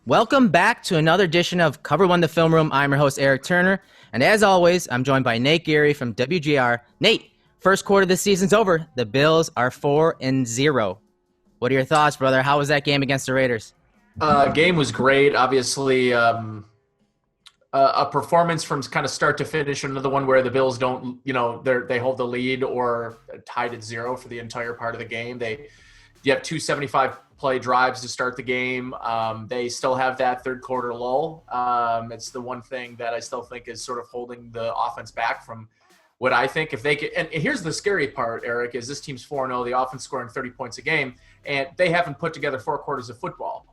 Welcome back to another edition of Cover One the Film Room. I'm your host, Eric Turner. And as always, I'm joined by Nate Geary from WGR. Nate, first quarter of the season's over. The Bills are 4-0. What are your thoughts, brother? How was that game against the Raiders? Game was great. Obviously, a performance from kind of start to finish. Another one where the Bills don't, they hold the lead or tied at 0 for the entire part of the game. You have 275 play drives to start the game. They still have that third quarter lull. It's the one thing that I still think is sort of holding the offense back from what I think if they could. And here's the scary part, Eric, is this team's 4-0, the offense scoring 30 points a game, and they haven't put together 4 quarters of football.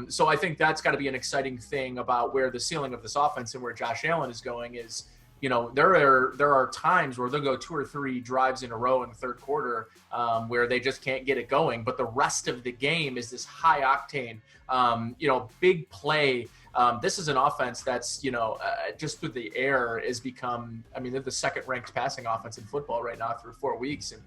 So I think that's got to be an exciting thing about where the ceiling of this offense and where Josh Allen is going is, there are times where they'll go 2 or 3 drives in a row in the third quarter where they just can't get it going. But the rest of the game is this high octane, big play. This is an offense that's, just through the air is become, they're the second ranked passing offense in football right now through 4 weeks. And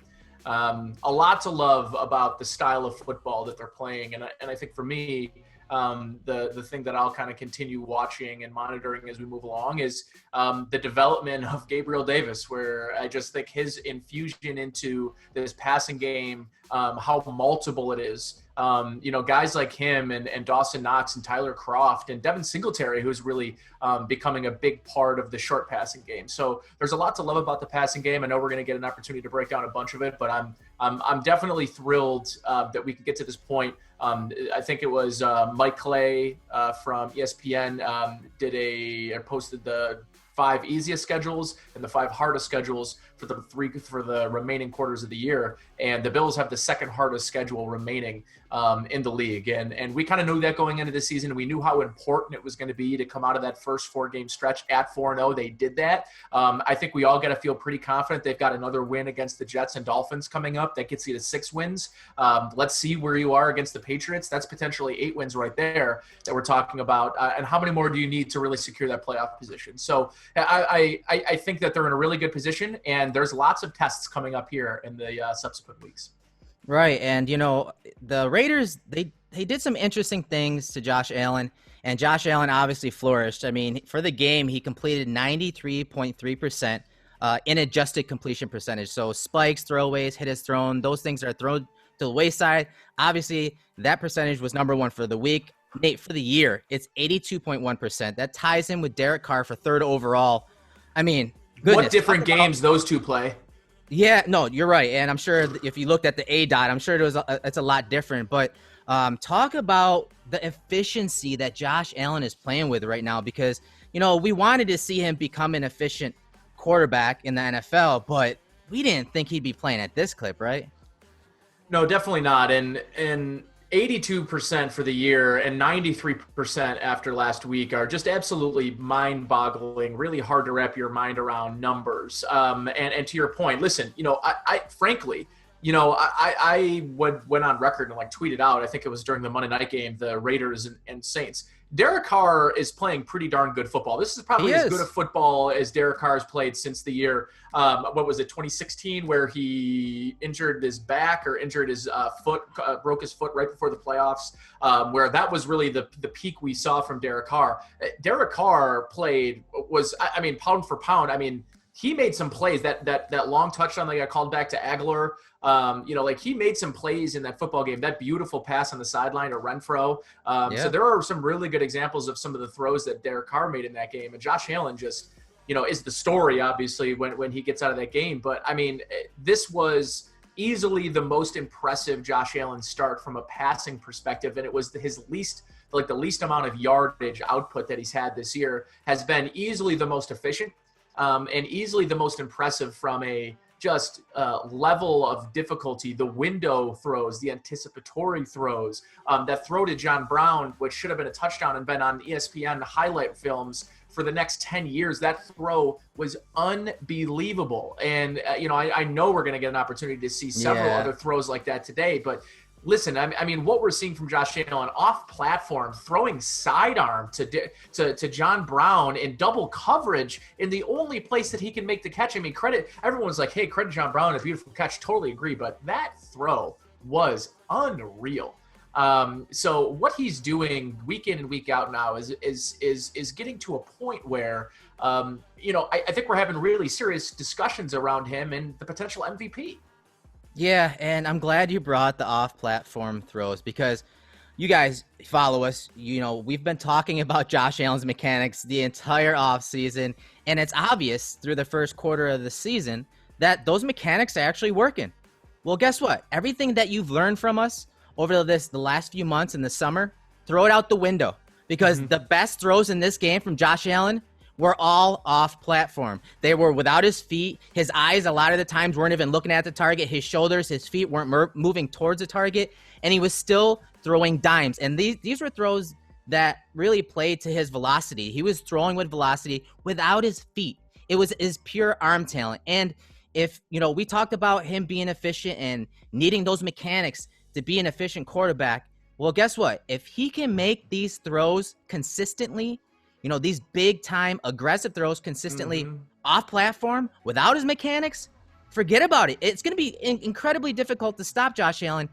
a lot to love about the style of football that they're playing. And I think for me, the thing that I'll kind of continue watching and monitoring as we move along is the development of Gabriel Davis, where I just think his infusion into this passing game, how multiple it is. Guys like him and Dawson Knox and Tyler Kroft and Devin Singletary, who's really becoming a big part of the short passing game. So there's a lot to love about the passing game. I know we're going to get an opportunity to break down a bunch of it, but I'm definitely thrilled that we could get to this point. I think it was Mike Clay from ESPN posted the 5 easiest schedules and the 5 hardest schedules for the remaining quarters of the year. And the Bills have the second hardest schedule remaining in the league. And we kind of knew that going into this season. We knew how important it was going to be to come out of that first 4-game stretch at 4-0. They did that. I think we all got to feel pretty confident. They've got another win against the Jets and Dolphins coming up. That gets you to 6 wins. Let's see where you are against the Patriots. That's potentially 8 wins right there that we're talking about. And how many more do you need to really secure that playoff position? So I think that they're in a really good position, and there's lots of tests coming up here in the subsequent weeks. Right, and the Raiders, they did some interesting things to Josh Allen, and Josh Allen obviously flourished. For the game, he completed 93.3% in adjusted completion percentage. So spikes, throwaways, hit his thrown, those things are thrown to the wayside. Obviously, that percentage was number 1 for the week. Nate, for the year, it's 82.1%. That ties him with Derek Carr for 3rd overall. Goodness. What different games those two play? Yeah, no, you're right. And I'm sure if you looked at the A dot, I'm sure it's a lot different. But talk about the efficiency that Josh Allen is playing with right now, because, we wanted to see him become an efficient quarterback in the NFL, but we didn't think he'd be playing at this clip, right? No, definitely not. And 82% for the year and 93% after last week are just absolutely mind-boggling, really hard to wrap your mind around numbers. And to your point, listen, I frankly, I went on record and tweeted out, I think it was during the Monday night game, the Raiders and Saints. Derek Carr is playing pretty darn good football. This is probably as good a football as Derek Carr has played since the year, 2016, where he injured his back or injured his foot, broke his foot right before the playoffs, where that was really the peak we saw from Derek Carr. Derek Carr pound for pound, he made some plays. That long touchdown that got called back to Aguilar, he made some plays in that football game. That beautiful pass on the sideline to Renfro. So there are some really good examples of some of the throws that Derek Carr made in that game. And Josh Allen just, is the story, obviously, when he gets out of that game. But, this was easily the most impressive Josh Allen start from a passing perspective. And it was his least the least amount of yardage output that he's had this year, has been easily the most efficient. And easily the most impressive from a just level of difficulty. The window throws, the anticipatory throws, that throw to John Brown, which should have been a touchdown and been on ESPN highlight films for the next 10 years. That throw was unbelievable. And, I know we're going to get an opportunity to see several other throws like that today, but listen, what we're seeing from Josh Allen off platform, throwing sidearm to John Brown in double coverage in the only place that he can make the catch. Credit, everyone's like, hey, credit John Brown, a beautiful catch. Totally agree. But that throw was unreal. So what he's doing week in and week out now is getting to a point where, I think we're having really serious discussions around him and the potential MVP. Yeah, and I'm glad you brought the off-platform throws because you guys follow us. We've been talking about Josh Allen's mechanics the entire offseason, and it's obvious through the first quarter of the season that those mechanics are actually working. Well, guess what? Everything that you've learned from us over the last few months in the summer, throw it out the window because the best throws in this game from Josh Allen were all off platform. They were without his feet. His eyes a lot of the times weren't even looking at the target. His shoulders, his feet weren't moving towards the target, and he was still throwing dimes. And these were throws that really played to his velocity. He was throwing with velocity without his feet. It was his pure arm talent. And if, we talked about him being efficient and needing those mechanics to be an efficient quarterback, well, guess what? If he can make these throws consistently, these big-time aggressive throws consistently off platform without his mechanics, forget about it. It's going to be incredibly difficult to stop Josh Allen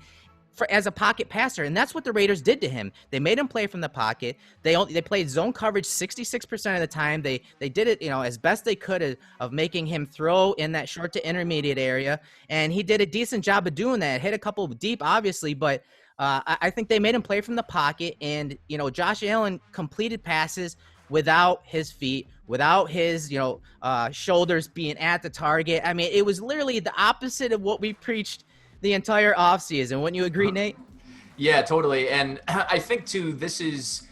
as a pocket passer, and that's what the Raiders did to him. They made him play from the pocket. They played zone coverage 66% of the time. They did it, as best they could of making him throw in that short to intermediate area, and he did a decent job of doing that. Hit a couple deep, obviously, but I think they made him play from the pocket, and Josh Allen completed passes without his feet, without his, shoulders being at the target. I mean, it was literally the opposite of what we preached the entire offseason. Wouldn't you agree, Nate? Yeah, totally. And I think too, this is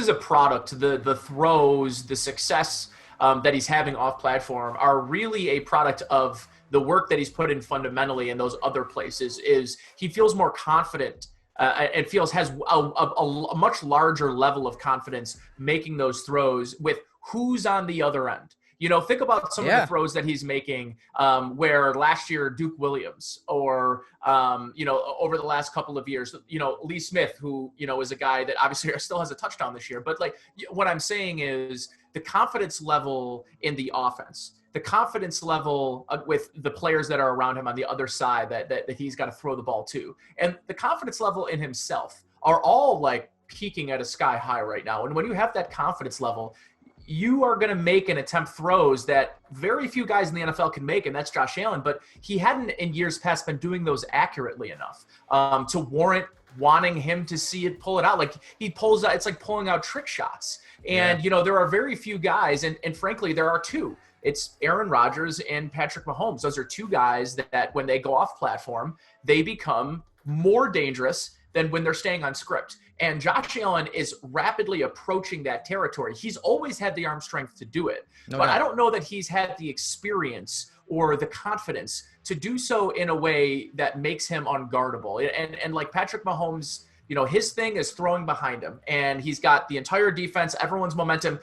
a product. The throws, the success that he's having off platform are really a product of the work that he's put in fundamentally in those other places. Is he feels more confident and has a much larger level of confidence making those throws with who's on the other end. Think about some of the throws that he's making where last year Duke Williams or, over the last couple of years, Lee Smith, who, is a guy that obviously still has a touchdown this year. But like what I'm saying is the confidence level in the offense, the confidence level with the players that are around him on the other side that he's got to throw the ball to, and the confidence level in himself are all like peaking at a sky high right now. And when you have that confidence level, you are going to make and attempt throws that very few guys in the NFL can make, and that's Josh Allen. But he hadn't in years past been doing those accurately enough to warrant wanting him to see it, pull it out. Like he pulls out, it's like pulling out trick shots. And, there are very few guys, and frankly, there are two. It's Aaron Rodgers and Patrick Mahomes. Those are two guys that when they go off platform, they become more dangerous than when they're staying on script. And Josh Allen is rapidly approaching that territory. He's always had the arm strength to do it, but I don't know that he's had the experience or the confidence to do so in a way that makes him unguardable. And like Patrick Mahomes, his thing is throwing behind him, and he's got the entire defense, everyone's momentum.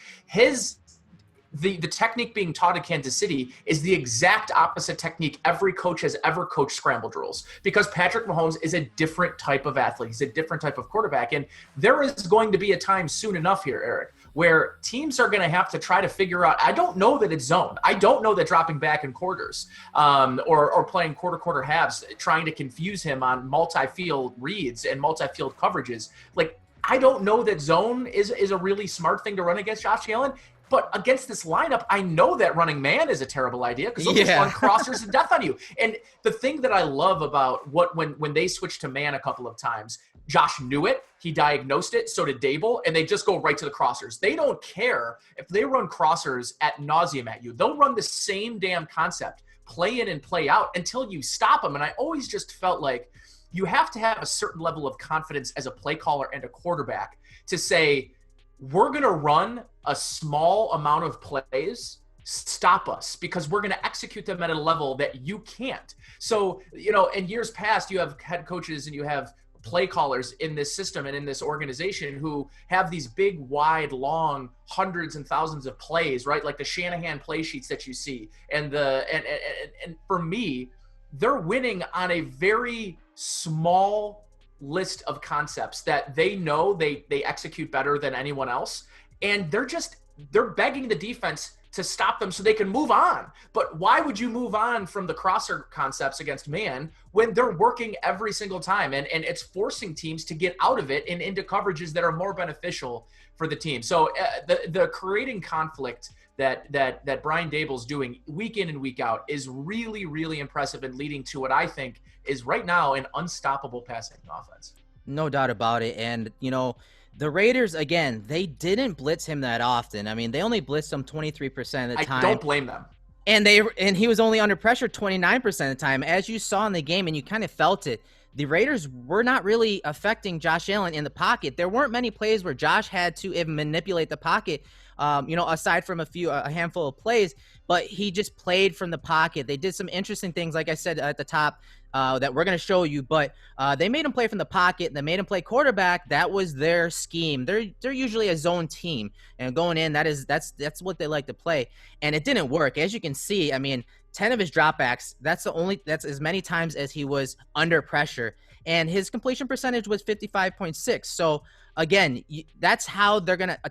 The technique being taught in Kansas City is the exact opposite technique every coach has ever coached scramble drills, because Patrick Mahomes is a different type of athlete. He's a different type of quarterback. And there is going to be a time soon enough here, Eric, where teams are going to have to try to figure out, I don't know that it's zone. I don't know that dropping back in quarters or playing quarter halves, trying to confuse him on multi-field reads and multi-field coverages. Like, I don't know that zone is a really smart thing to run against Josh Allen. But against this lineup, I know that running man is a terrible idea because they'll just run crossers to death on you. And the thing that I love about when they switched to man a couple of times, Josh knew it. He diagnosed it. So did Dable. And they just go right to the crossers. They don't care if they run crossers ad nauseum at you. They'll run the same damn concept, play in and play out until you stop them. And I always just felt like you have to have a certain level of confidence as a play caller and a quarterback to say, we're going to run a small amount of plays, stop us, because we're going to execute them at a level that you can't. So, in years past, you have head coaches and you have play callers in this system and in this organization who have these big, wide, long, hundreds and thousands of plays, right? Like the Shanahan play sheets that you see. And for me, they're winning on a very small list of concepts that they know they execute better than anyone else. And they're begging the defense to stop them so they can move on. But why would you move on from the crosser concepts against man when they're working every single time? And it's forcing teams to get out of it and into coverages that are more beneficial for the team. So the creating conflict that Brian Daboll's doing week in and week out is really, really impressive and leading to what I think is right now an unstoppable passing offense. No doubt about it. And, the Raiders, again, they didn't blitz him that often. I mean, they only blitzed him 23% of the time. I don't blame them. And he was only under pressure 29% of the time. As you saw in the game, and you kind of felt it, the Raiders were not really affecting Josh Allen in the pocket. There weren't many plays where Josh had to even manipulate the pocket, aside from a handful of plays, but he just played from the pocket. They did some interesting things, like I said at the top, that we're going to show you, but they made him play from the pocket. They made him play quarterback. That was their scheme. They're usually a zone team, and going in, that's what they like to play, and it didn't work. As you can see, I mean, 10 of his dropbacks, that's as many times as he was under pressure, and his completion percentage was 55.6. So again, that's how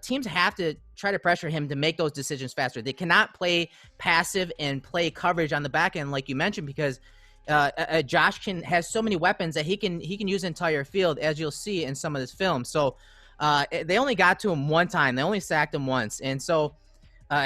teams have to try to pressure him to make those decisions faster. They cannot play passive and play coverage on the back end, like you mentioned, because Josh has so many weapons that he can use the entire field, as you'll see in some of this film. So they only got to him one time. They only sacked him once, and so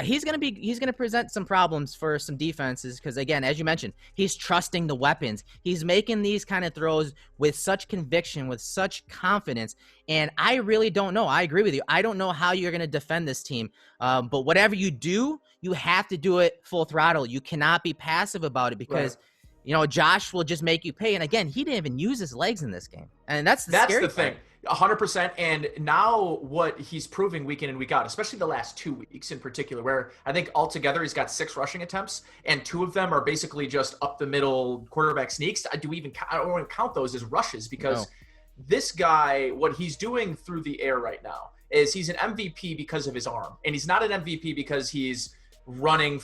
he's gonna present some problems for some defenses because, again, as you mentioned, he's trusting the weapons. He's making these kind of throws with such conviction, with such confidence, and I really don't know. I agree with you. I don't know how you're gonna defend this team, but whatever you do, you have to do it full throttle. You cannot be passive about it because. Right. Josh will just make you pay. And again, he didn't even use his legs in this game. And that's the scary thing. 100%. And now what he's proving week in and week out, especially the last 2 weeks in particular, where I think altogether he's got 6 rushing attempts and 2 of them are basically just up the middle quarterback sneaks. I don't even count those as rushes because this guy, what he's doing through the air right now is he's an MVP because of his arm. And he's not an MVP because he's running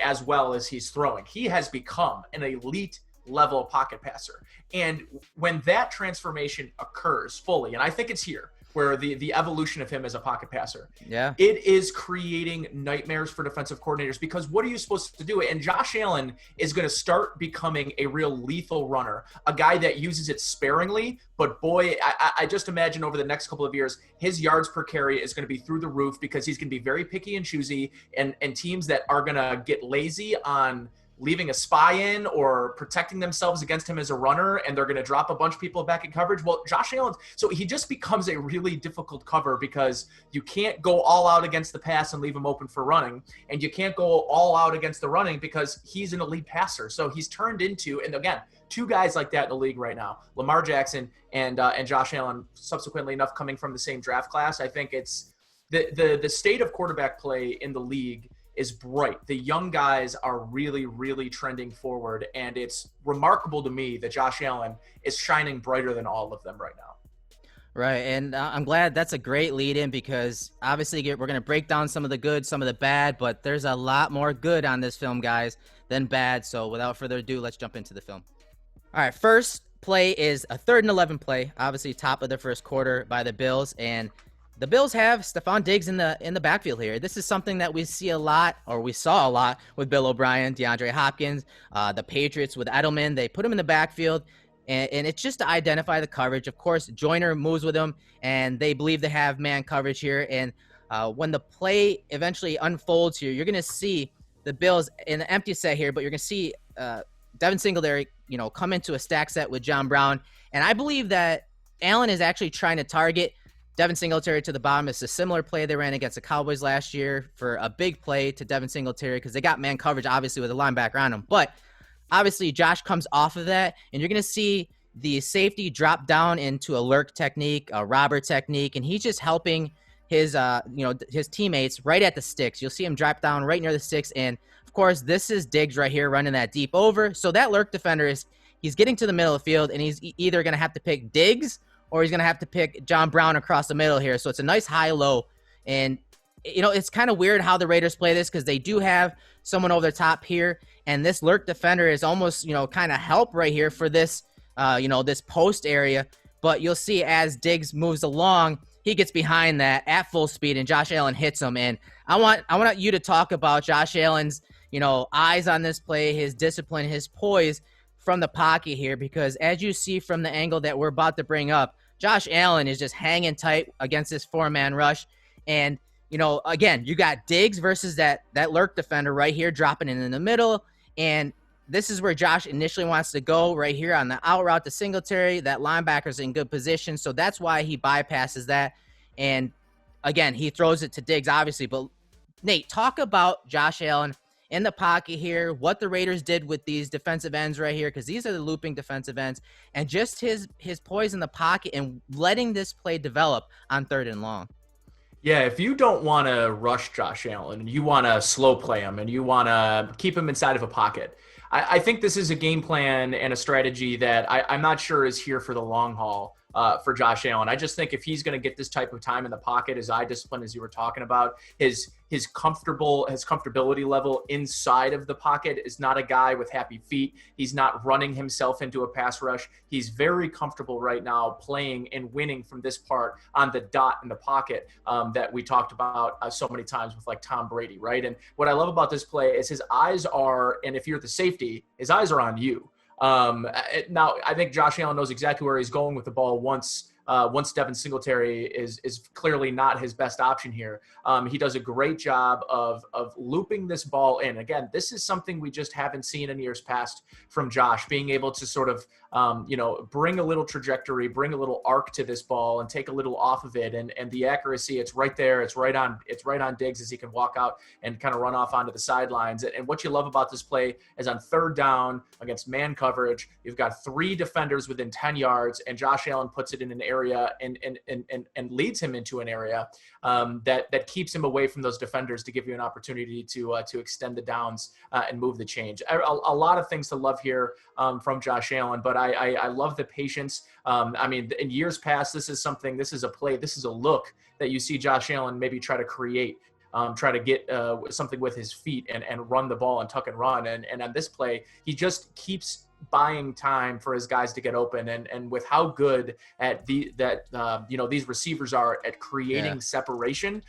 as well as he's throwing. He has become an elite level pocket passer. And when that transformation occurs fully, and I think it's here where the evolution of him as a pocket passer, it is creating nightmares for defensive coordinators because what are you supposed to do? And Josh Allen is going to start becoming a real lethal runner, a guy that uses it sparingly, but boy, I just imagine over the next couple of years, his yards per carry is going to be through the roof because he's going to be very picky and choosy, and teams that are going to get lazy on leaving a spy in or protecting themselves against him as a runner, and they're going to drop a bunch of people back in coverage. Well, Josh Allen, so he just becomes a really difficult cover because you can't go all out against the pass and leave him open for running, and you can't go all out against the running because he's an elite passer. So he's turned into, and again, 2 guys like that in the league right now, Lamar Jackson and Josh Allen, subsequently enough coming from the same draft class. I think it's the state of quarterback play in the league is bright. The young guys are really, really trending forward, and it's remarkable to me that Josh Allen is shining brighter than all of them right now. Right, and I'm glad that's a great lead in because obviously we're going to break down some of the good, some of the bad, but there's a lot more good on this film, guys, than bad. So without further ado, let's jump into the film. All right, first play is a 3rd and 11 play, obviously top of the first quarter by the Bills, and the Bills have Stephon Diggs in the backfield here. This is something that we saw a lot with Bill O'Brien, DeAndre Hopkins, the Patriots with Edelman. They put him in the backfield, and it's just to identify the coverage. Of course, Joyner moves with him, and they believe they have man coverage here. And when the play eventually unfolds here, you're going to see the Bills in the empty set here, but you're going to see Devin Singletary, come into a stack set with John Brown. And I believe that Allen is actually trying to target Devin Singletary to the bottom. It's a similar play they ran against the Cowboys last year for a big play to Devin Singletary because they got man coverage, obviously, with a linebacker on him. But obviously, Josh comes off of that, and you're going to see the safety drop down into a lurk technique, a robber technique, and he's just helping his teammates right at the sticks. You'll see him drop down right near the sticks, and of course, this is Diggs right here running that deep over. So that lurk defender he's getting to the middle of the field, and he's either going to have to pick Diggs or he's going to have to pick John Brown across the middle here. So it's a nice high-low. And, it's kind of weird how the Raiders play this because they do have someone over the top here. And this lurk defender is almost, kind of help right here for this, this post area. But you'll see as Diggs moves along, he gets behind that at full speed, and Josh Allen hits him. And I want you to talk about Josh Allen's, eyes on this play, his discipline, his poise from the pocket here, because as you see from the angle that we're about to bring up, Josh Allen is just hanging tight against this 4-man rush. And, again, you got Diggs versus that lurk defender right here, dropping in the middle. And this is where Josh initially wants to go, right here on the out route to Singletary. That linebacker's in good position, so that's why he bypasses that. And, again, he throws it to Diggs, obviously. But, Nate, talk about Josh Allen in the pocket here, what the Raiders did with these defensive ends right here, because these are the looping defensive ends, and just his poise in the pocket and letting this play develop on 3rd and long. Yeah, if you don't want to rush Josh Allen and you want to slow play him and you want to keep him inside of a pocket, I think this is a game plan and a strategy that I'm not sure is here for the long haul for Josh Allen. I just think if he's going to get this type of time in the pocket, his eye discipline, as you were talking about, his comfortability level inside of the pocket is not a guy with happy feet. He's not running himself into a pass rush. He's very comfortable right now playing and winning from this part on the dot in the pocket that we talked about so many times with like Tom Brady, right? And what I love about this play is his eyes are, and if you're the safety, his eyes are on you. Now, I think Josh Allen knows exactly where he's going with the ball once Devin Singletary is clearly not his best option here. He does a great job of looping this ball in. Again, this is something we just haven't seen in years past from Josh, being able to sort of, bring a little trajectory, bring a little arc to this ball and take a little off of it. And the accuracy, it's right there. It's right on Diggs as he can walk out and kind of run off onto the sidelines. And what you love about this play is on 3rd down against man coverage, you've got 3 defenders within 10 yards, and Josh Allen puts it in an area and leads him into an area that keeps him away from those defenders to give you an opportunity to extend the downs and move the change. A lot of things to love here from Josh Allen, but I love the patience. In years past, this is a play, this is a look that you see Josh Allen maybe try to create, try to get something with his feet and run the ball and tuck and run. And on this play, he just keeps buying time for his guys to get open. And with how good at these receivers are at creating separation,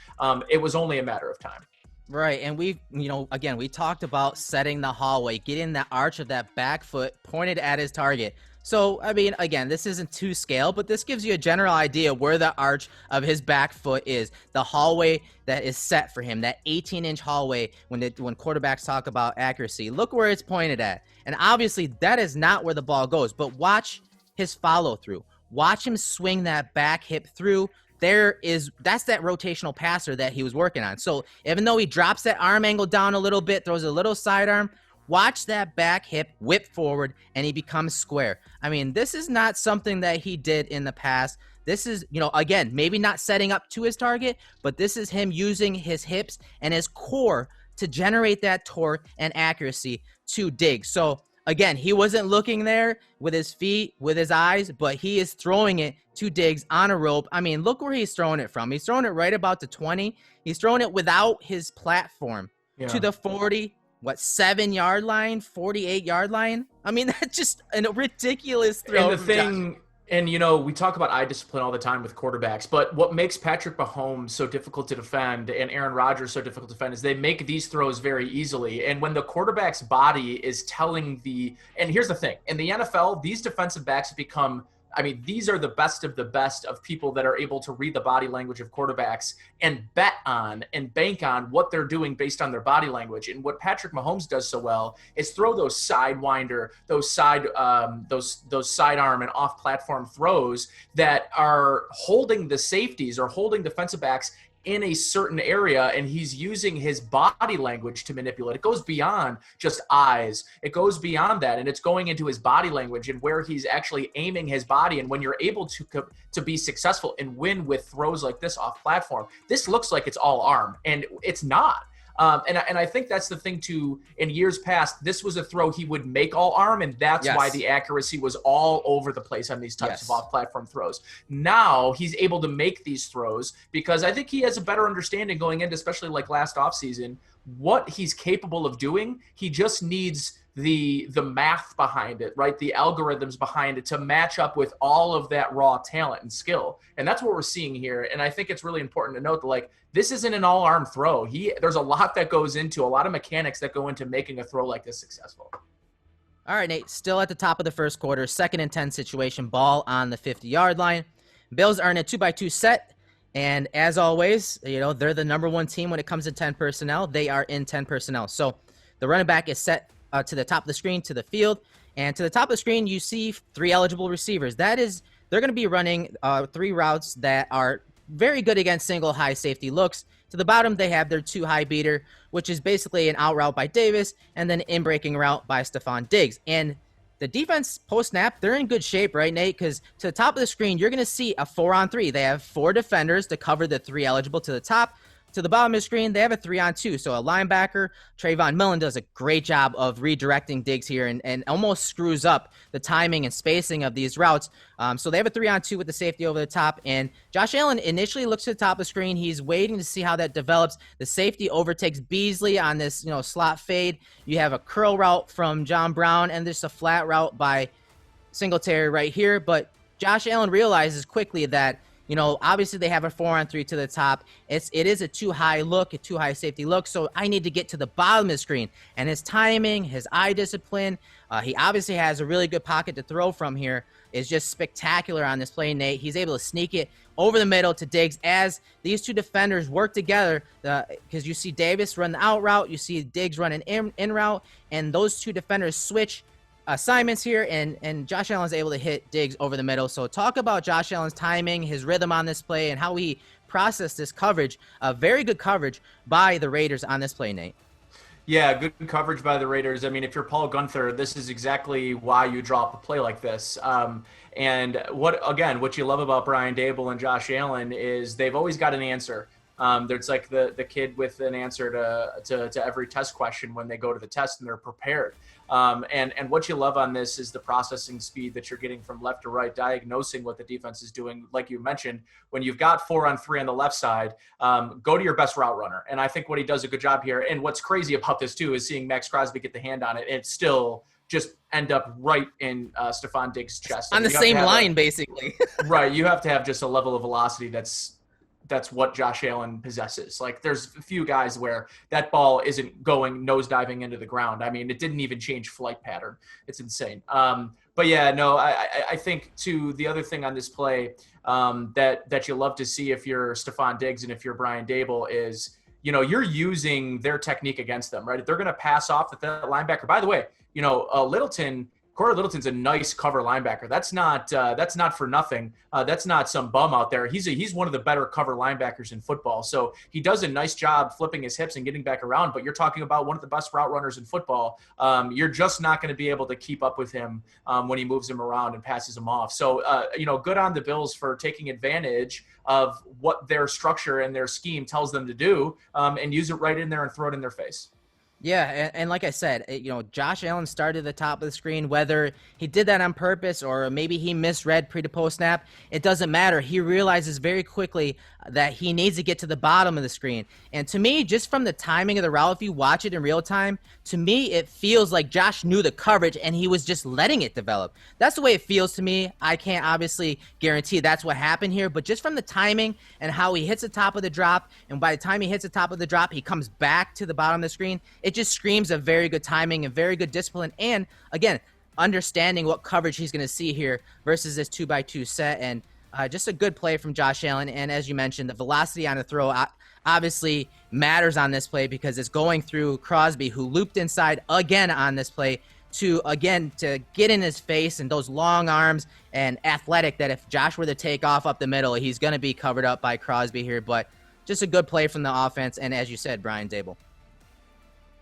it was only a matter of time. Right. And we talked about setting the hallway, getting that arch of that back foot pointed at his target. So, again, this isn't to scale, but this gives you a general idea where the arch of his back foot is, the hallway that is set for him, that 18-inch hallway when quarterbacks talk about accuracy. Look where it's pointed at. And obviously, that is not where the ball goes, but watch his follow-through. Watch him swing that back hip through. That's that rotational passer that he was working on. So even though he drops that arm angle down a little bit, throws a little sidearm, watch that back hip whip forward and he becomes square. This is not something that he did in the past. This is, again, maybe not setting up to his target, but this is him using his hips and his core to generate that torque and accuracy to Diggs. So again, he wasn't looking there with his feet, with his eyes, but he is throwing it to Diggs on a rope. Look where he's throwing it from. He's throwing it right about the 20. He's throwing it without his platform to the 47-yard line, 48-yard line. That's just a ridiculous throw. And the thing, and we talk about eye discipline all the time with quarterbacks, but what makes Patrick Mahomes so difficult to defend and Aaron Rodgers so difficult to defend is they make these throws very easily. And when the quarterback's body is telling and here's the thing, in the NFL, these defensive backs become, these are the best of people that are able to read the body language of quarterbacks and bet on and bank on what they're doing based on their body language. And what Patrick Mahomes does so well is throw those sidewinder, those sidearm and off-platform throws that are holding the safeties or holding defensive backs in a certain area, and he's using his body language to manipulate. It goes beyond just eyes. It goes beyond that, and it's going into his body language and where he's actually aiming his body. And when you're able to be successful and win with throws like this off platform, this looks like it's all arm, and it's not. And I think that's the thing too. In years past, this was a throw he would make all arm, and that's why the accuracy was all over the place on these types of off-platform throws. Now he's able to make these throws because I think he has a better understanding going into, especially like last offseason, what he's capable of doing. He just needs the math behind it, right? The algorithms behind it to match up with all of that raw talent and skill. And that's what we're seeing here. And I think it's really important to note that, like, this isn't an all-arm throw. There's a lot that goes into, a lot of mechanics that go into making a throw like this successful. All right, Nate, still at the top of the first quarter, 2nd and 10 situation, ball on the 50-yard line. Bills are in a 2-by-2 set, and as always, they're the number 1 team when it comes to 10 personnel. They are in 10 personnel. So the running back is set to the top of the screen to the field, and to the top of the screen, you see 3 eligible receivers. They're going to be running 3 routes that are very good against single high safety looks. To the bottom, they have their 2 high beater, which is basically an out route by Davis and then an in-breaking route by Stephon Diggs. And the defense post-snap, they're in good shape, right, Nate? Because to the top of the screen, you're going to see a 4-on-3. They have 4 defenders to cover the 3 eligible to the top. To the bottom of the screen, they have a 3-on-2. So a linebacker, Trayvon Millen, does a great job of redirecting Diggs here and almost screws up the timing and spacing of these routes. So they have a 3-on-2 with the safety over the top. And Josh Allen initially looks to the top of the screen. He's waiting to see how that develops. The safety overtakes Beasley on this slot fade. You have a curl route from John Brown, and there's a flat route by Singletary right here. But Josh Allen realizes quickly that obviously they have a 4-on-3 to the top. It is a too high look, a too high safety look. So I need to get to the bottom of the screen. And his timing, his eye discipline, he obviously has a really good pocket to throw from here. Is just spectacular on this play, Nate. He's able to sneak it over the middle to Diggs as these 2 defenders work together. Because you see Davis run the out route, you see Diggs run an in route, and those 2 defenders switch assignments here, and Josh Allen's able to hit Diggs over the middle. So talk about Josh Allen's timing, his rhythm on this play, and how he processed this coverage. Very good coverage by the Raiders on this play, Nate. Yeah, good coverage by the Raiders. I mean, if you're Paul Gunther, this is exactly why you drop a play like this. And what you love about Brian Daboll and Josh Allen is they've always got an answer. There's like the kid with an answer to every test question when they go to the test, and they're prepared. And what you love on this is the processing speed that you're getting from left to right, diagnosing what the defense is doing. Like you mentioned, when you've got 4-on-3 on the left side, go to your best route runner. And I think what he does a good job here. And what's crazy about this too is seeing Max Crosby get the hand on it and still just end up right in Stephon Diggs' chest. On the same line, basically. Right. You have to have just a level of velocity that's what Josh Allen possesses. Like, there's a few guys where that ball isn't going nosediving into the ground. I mean, it didn't even change flight pattern. It's insane. But yeah, no, I think too, the other thing on this play that you love to see if you're Stephon Diggs and if you're Brian Daboll is, you're using their technique against them, right? If they're going to pass off the linebacker, by the way, Corey Littleton's a nice cover linebacker. That's not for nothing. That's not some bum out there. He's one of the better cover linebackers in football. So he does a nice job flipping his hips and getting back around. But you're talking about one of the best route runners in football. You're just not going to be able to keep up with him when he moves him around and passes him off. So good on the Bills for taking advantage of what their structure and their scheme tells them to do, and use it right in there and throw it in their face. Yeah, and like I said, Josh Allen started at the top of the screen. Whether he did that on purpose or maybe he misread pre to post snap, it doesn't matter. He realizes very quickly that he needs to get to the bottom of the screen. And to me, just from the timing of the route, if you watch it in real time, to me, it feels like Josh knew the coverage and he was just letting it develop. That's the way it feels to me. I can't obviously guarantee that's what happened here, but just from the timing and how he hits the top of the drop, and by the time he hits the top of the drop, he comes back to the bottom of the screen. It just screams of very good timing and very good discipline. And again, understanding what coverage he's going to see here versus this 2-by-2 set. And just a good play from Josh Allen. And as you mentioned, the velocity on the throw obviously matters on this play because it's going through Crosby, who looped inside again on this play to get in his face, and those long arms and athletic that if Josh were to take off up the middle, he's going to be covered up by Crosby here. But just a good play from the offense. And as you said, Brian Daboll.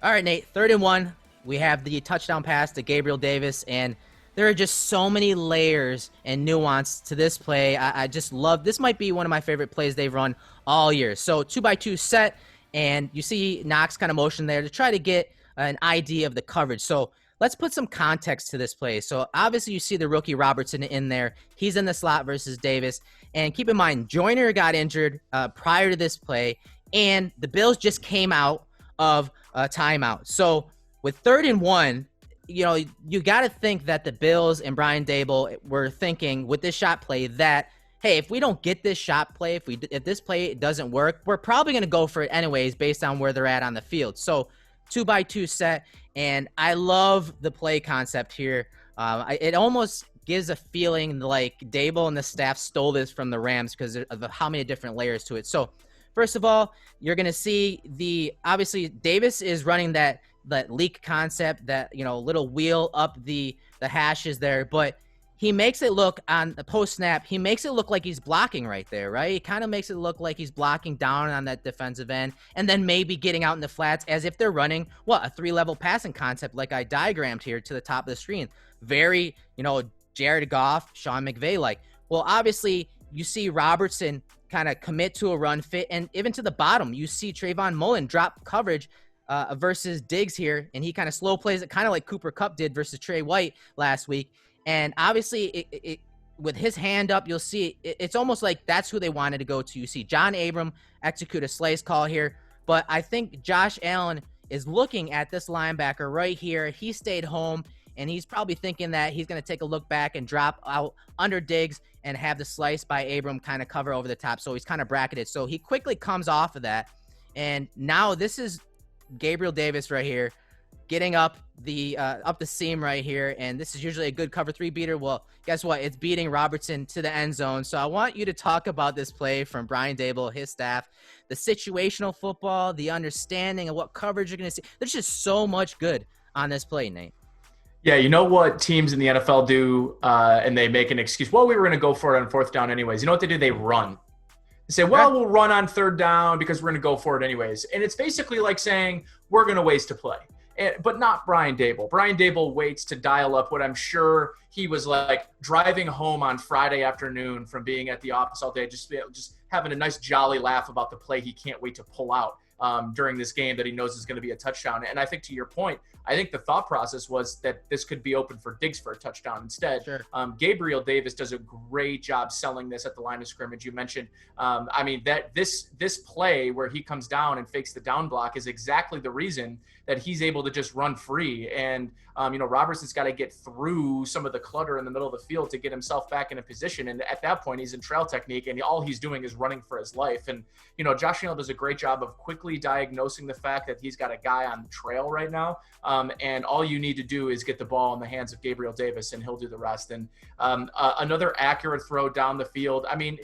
All right, Nate, 3rd and 1. We have the touchdown pass to Gabriel Davis, and there are just so many layers and nuance to this play. I just love this. Might be one of my favorite plays they've run all year. So 2-by-2 set, and you see Knox kind of motion there to try to get an idea of the coverage. So let's put some context to this play. So obviously you see the rookie Robertson in there. He's in the slot versus Davis. And keep in mind, Joyner got injured prior to this play, and the Bills just came out of a timeout. So with 3rd and 1, you got to think that the Bills and Brian Daboll were thinking with this shot play that, hey, if we don't get this shot play, if this play doesn't work, we're probably going to go for it anyways based on where they're at on the field. So 2x2 set, and I love the play concept here. It almost gives a feeling like Daboll and the staff stole this from the Rams because of how many different layers to it. So first of all, you're going to see obviously Davis is running that leak concept, that, little wheel up the hashes there, but he makes it look on the post snap. He makes it look like he's blocking right there, right? He kind of makes it look like he's blocking down on that defensive end and then maybe getting out in the flats as if they're running a 3-level passing concept like I diagrammed here to the top of the screen. Very, Jared Goff, Sean McVay like. Well, obviously you see Robertson kind of commit to a run fit, and even to the bottom, you see Trayvon Mullen drop coverage versus Diggs here, and he kind of slow plays it, kind of like Cooper Kupp did versus Trey White last week. And obviously, it with his hand up, you'll see it's almost like that's who they wanted to go to. You see John Abram execute a slice call here, but I think Josh Allen is looking at this linebacker right here. He stayed home, and he's probably thinking that he's going to take a look back and drop out under Diggs and have the slice by Abram kind of cover over the top. So he's kind of bracketed. So he quickly comes off of that, and now this is Gabriel Davis right here, getting up the seam right here, and this is usually a good cover 3 beater. Well, guess what? It's beating Robertson to the end zone. So I want you to talk about this play from Brian Daboll, his staff, the situational football, the understanding of what coverage you're going to see. There's just so much good on this play, Nate. Yeah, you know what teams in the NFL do, and they make an excuse. Well, we were going to go for it on 4th down anyways. You know what they do? They run. They say, well, we'll run on 3rd down because we're going to go for it anyways. And it's basically like saying we're going to waste a play. But not Brian Daboll. Brian Daboll waits to dial up what I'm sure he was like driving home on Friday afternoon from being at the office all day, just having a nice jolly laugh about the play he can't wait to pull out during this game that he knows is going to be a touchdown. And I think to your point, I think the thought process was that this could be open for Diggs for a touchdown instead. Sure. Gabriel Davis does a great job selling this at the line of scrimmage. You mentioned, that this play where he comes down and fakes the down block is exactly the reason that he's able to just run free. And, Robertson's got to get through some of the clutter in the middle of the field to get himself back in a position. And at that point, he's in trail technique, and all he's doing is running for his life. And, Josh Allen does a great job of quickly diagnosing the fact that he's got a guy on the trail right now. And all you need to do is get the ball in the hands of Gabriel Davis, and he'll do the rest. And another accurate throw down the field. I mean,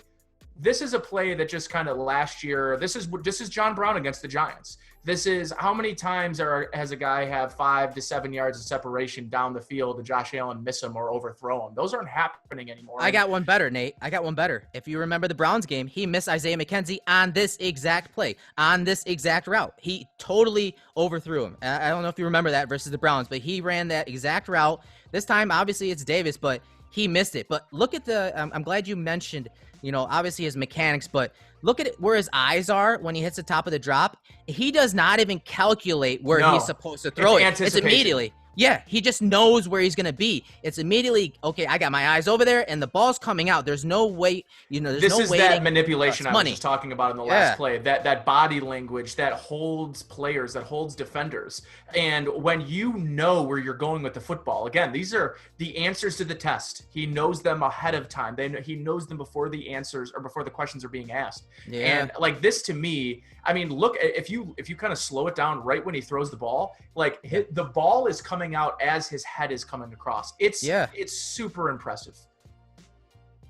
this is a play that just kind of last year, this is John Brown against the Giants. This is how many times has a guy have 5 to 7 yards of separation down the field and Josh Allen miss him or overthrow him? Those aren't happening anymore. I got one better, Nate. I got one better. If you remember the Browns game, he missed Isaiah McKenzie on this exact play, on this exact route. He totally overthrew him. I don't know if you remember that versus the Browns, but he ran that exact route. This time, obviously, it's Davis, but he missed it. But look at I'm glad you mentioned, obviously his mechanics, but look at it where his eyes are when he hits the top of the drop. He does not even calculate where he's supposed to throw it. It's immediately. Yeah, he just knows where he's going to be. It's immediately, okay, I got my eyes over there, and the ball's coming out. There's no wait. This is that manipulation I was just talking about in the last play. That body language that holds players, that holds defenders. And when you know where you're going with the football, again, these are the answers to the test. He knows them ahead of time. He knows them before the answers or before the questions are being asked. Yeah. And like this to me, I mean, look, if you kind of slow it down right when he throws the ball, the ball is coming out as his head is coming across. It's super impressive.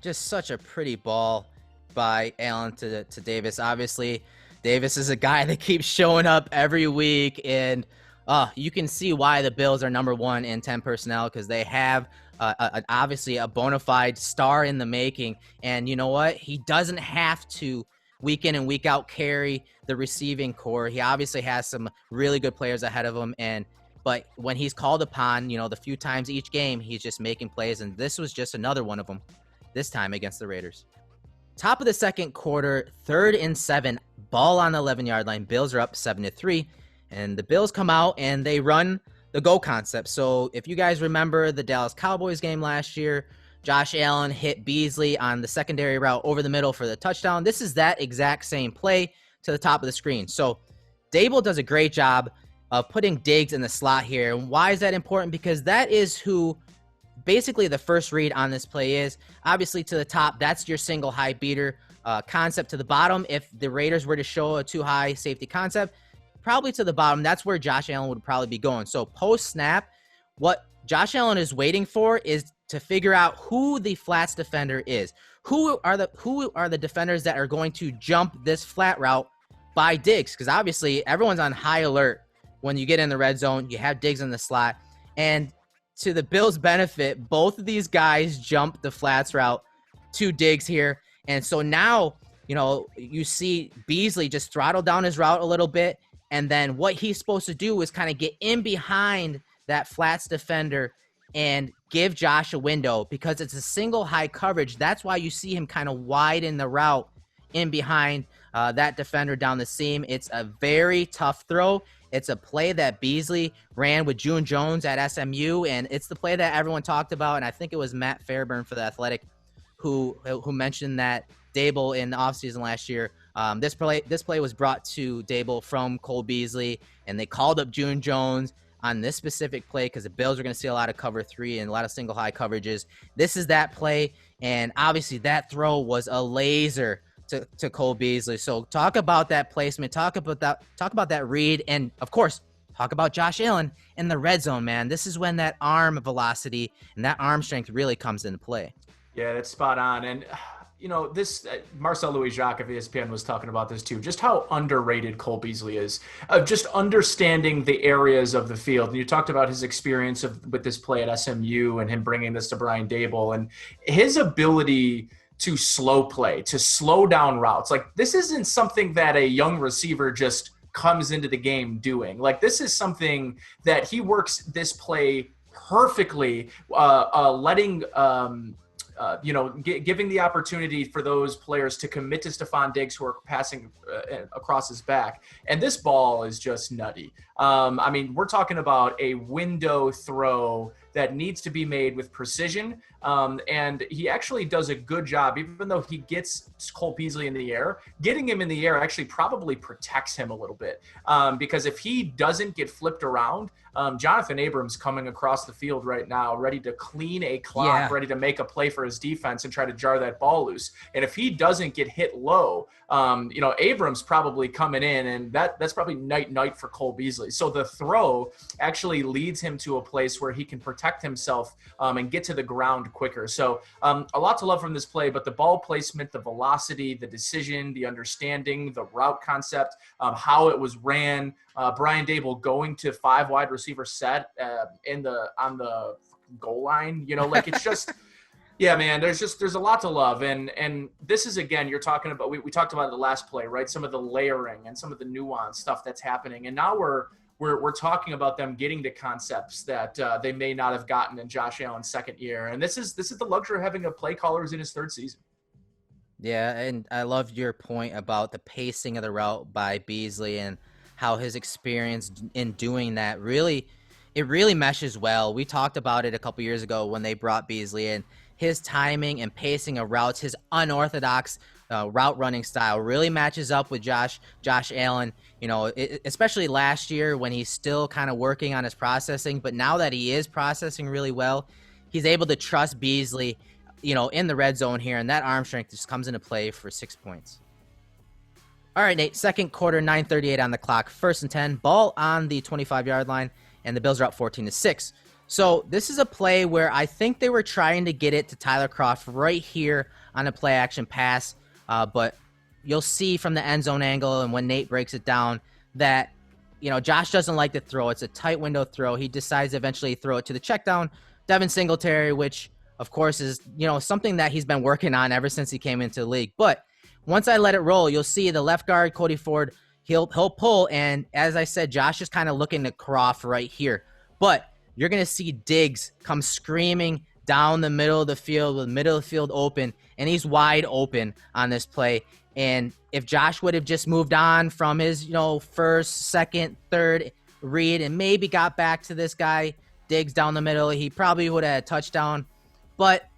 Just such a pretty ball by Allen to Davis. Obviously, Davis is a guy that keeps showing up every week, and you can see why the Bills are number 1 in 10 personnel, because they have obviously a bona fide star in the making. And you know what? He doesn't have to week in and week out carry the receiving core. He obviously has some really good players ahead of him, but when he's called upon, the few times each game, he's just making plays, and this was just another one of them, this time against the Raiders. Top of the second quarter, 3rd and 7, ball on the 11-yard line. Bills are up 7-3, and the Bills come out and they run the go concept. So if you guys remember the Dallas Cowboys game last year, Josh Allen hit Beasley on the secondary route over the middle for the touchdown. This is that exact same play to the top of the screen. So Daboll does a great job of putting Diggs in the slot here. And why is that important? Because that is who basically the first read on this play is. Obviously to the top, that's your single high beater concept. To the bottom, if the Raiders were to show a too high safety concept, probably to the bottom, that's where Josh Allen would probably be going. So post snap, what Josh Allen is waiting for is to figure out who the flats defender is. Who are the defenders that are going to jump this flat route by Diggs? Because obviously everyone's on high alert when you get in the red zone. You have Diggs in the slot. And to the Bills' benefit, both of these guys jump the flats route to Diggs here. And so now, you see Beasley just throttle down his route a little bit. And then what he's supposed to do is kind of get in behind that flats defender and give Josh a window, because it's a single high coverage. That's why you see him kind of widen the route in behind that defender down the seam. It's a very tough throw. It's a play that Beasley ran with June Jones at SMU, and it's the play that everyone talked about. And I think it was Matt Fairburn for The Athletic who mentioned that Dable in the offseason last year. This play was brought to Dable from Cole Beasley, and they called up June Jones on this specific play because the Bills are going to see a lot of cover 3 and a lot of single high coverages. This is that play, and obviously that throw was a laser to Cole Beasley. So talk about that placement, talk about that read, and of course, talk about Josh Allen in the red zone, man. This is when that arm velocity and that arm strength really comes into play. Yeah, that's spot on. And this Marcel Louis-Jacques of ESPN was talking about this too, just how underrated Cole Beasley is, of just understanding the areas of the field. And you talked about his experience with this play at SMU and him bringing this to Brian Dable and his ability to slow play, to slow down routes. Like, this isn't something that a young receiver just comes into the game doing. Like, this is something that he works this play perfectly, letting giving the opportunity for those players to commit to Stephon Diggs who are passing across his back. And this ball is just nutty. We're talking about a window throw that needs to be made with precision. And he actually does a good job, even though he gets Cole Beasley in the air. Getting him in the air actually probably protects him a little bit. Because if he doesn't get flipped around, Jonathan Abrams coming across the field right now, ready to clean a clock, ready to make a play for his defense and try to jar that ball loose. And if he doesn't get hit low, Abrams probably coming in, and that's probably night for Cole Beasley. So the throw actually leads him to a place where he can protect himself and get to the ground quicker. So a lot to love from this play, but the ball placement, the velocity, the decision, the understanding, the route concept, how it was ran, Brian Dable going to 5 wide receiver set on the goal line, it's just, yeah, man, there's a lot to love. And this is, again, you're talking about, we talked about the last play, right? Some of the layering and some of the nuance stuff that's happening. And now we're talking about them getting to concepts that they may not have gotten in Josh Allen's second year. And this is the luxury of having a play caller who's in his third season. Yeah, and I love your point about the pacing of the route by Beasley and how his experience in doing that really meshes well. We talked about it a couple years ago when they brought Beasley in. His timing and pacing of routes, his unorthodox route running style really matches up with Josh Allen, especially last year when he's still kind of working on his processing. But now that he is processing really well, he's able to trust Beasley, in the red zone here. And that arm strength just comes into play for 6 points. All right, Nate, second quarter, 9:38 on the clock, 1st and 10, ball on the 25-yard line, and the Bills are up 14-6. So this is a play where I think they were trying to get it to Tyler Kroft right here on a play action pass. But you'll see from the end zone angle and when Nate breaks it down that, Josh doesn't like the throw. It's a tight window throw. He decides to eventually throw it to the checkdown, Devin Singletary, which, of course, is, something that he's been working on ever since he came into the league. But once I let it roll, you'll see the left guard, Cody Ford, he'll pull. And as I said, Josh is kind of looking to Kroft right here. But you're going to see Diggs come screaming down the middle of the field with the middle of the field open, and he's wide open on this play. And if Josh would have just moved on from his, first, second, third read and maybe got back to this guy, Diggs down the middle, he probably would have had a touchdown. But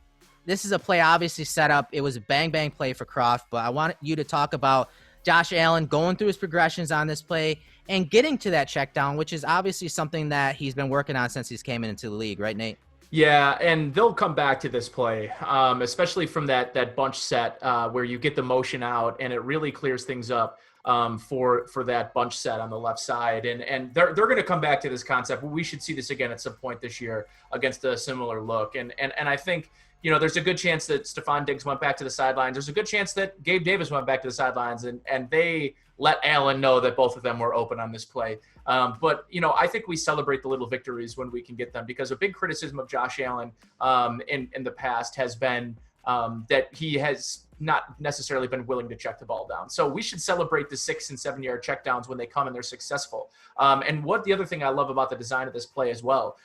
this is a play obviously set up. It was a bang play for Kroft, but I want you to talk about Josh Allen going through his progressions on this play and getting to that check down, which is obviously something that he's been working on since he's came into the league, right, Nate? Yeah, and they'll come back to this play, especially from that bunch set where you get the motion out and it really clears things up for that bunch set on the left side. And they're going to come back to this concept. We should see this again at some point this year against a similar look. And I think, there's a good chance that Stephon Diggs went back to the sidelines. There's a good chance that Gabe Davis went back to the sidelines, and they let Allen know that both of them were open on this play. But I think we celebrate the little victories when we can get them, because a big criticism of Josh Allen in the past has been that he has not necessarily been willing to check the ball down. So we should celebrate the 6 and 7 yard checkdowns when they come and they're successful. And the other thing I love about the design of this play as well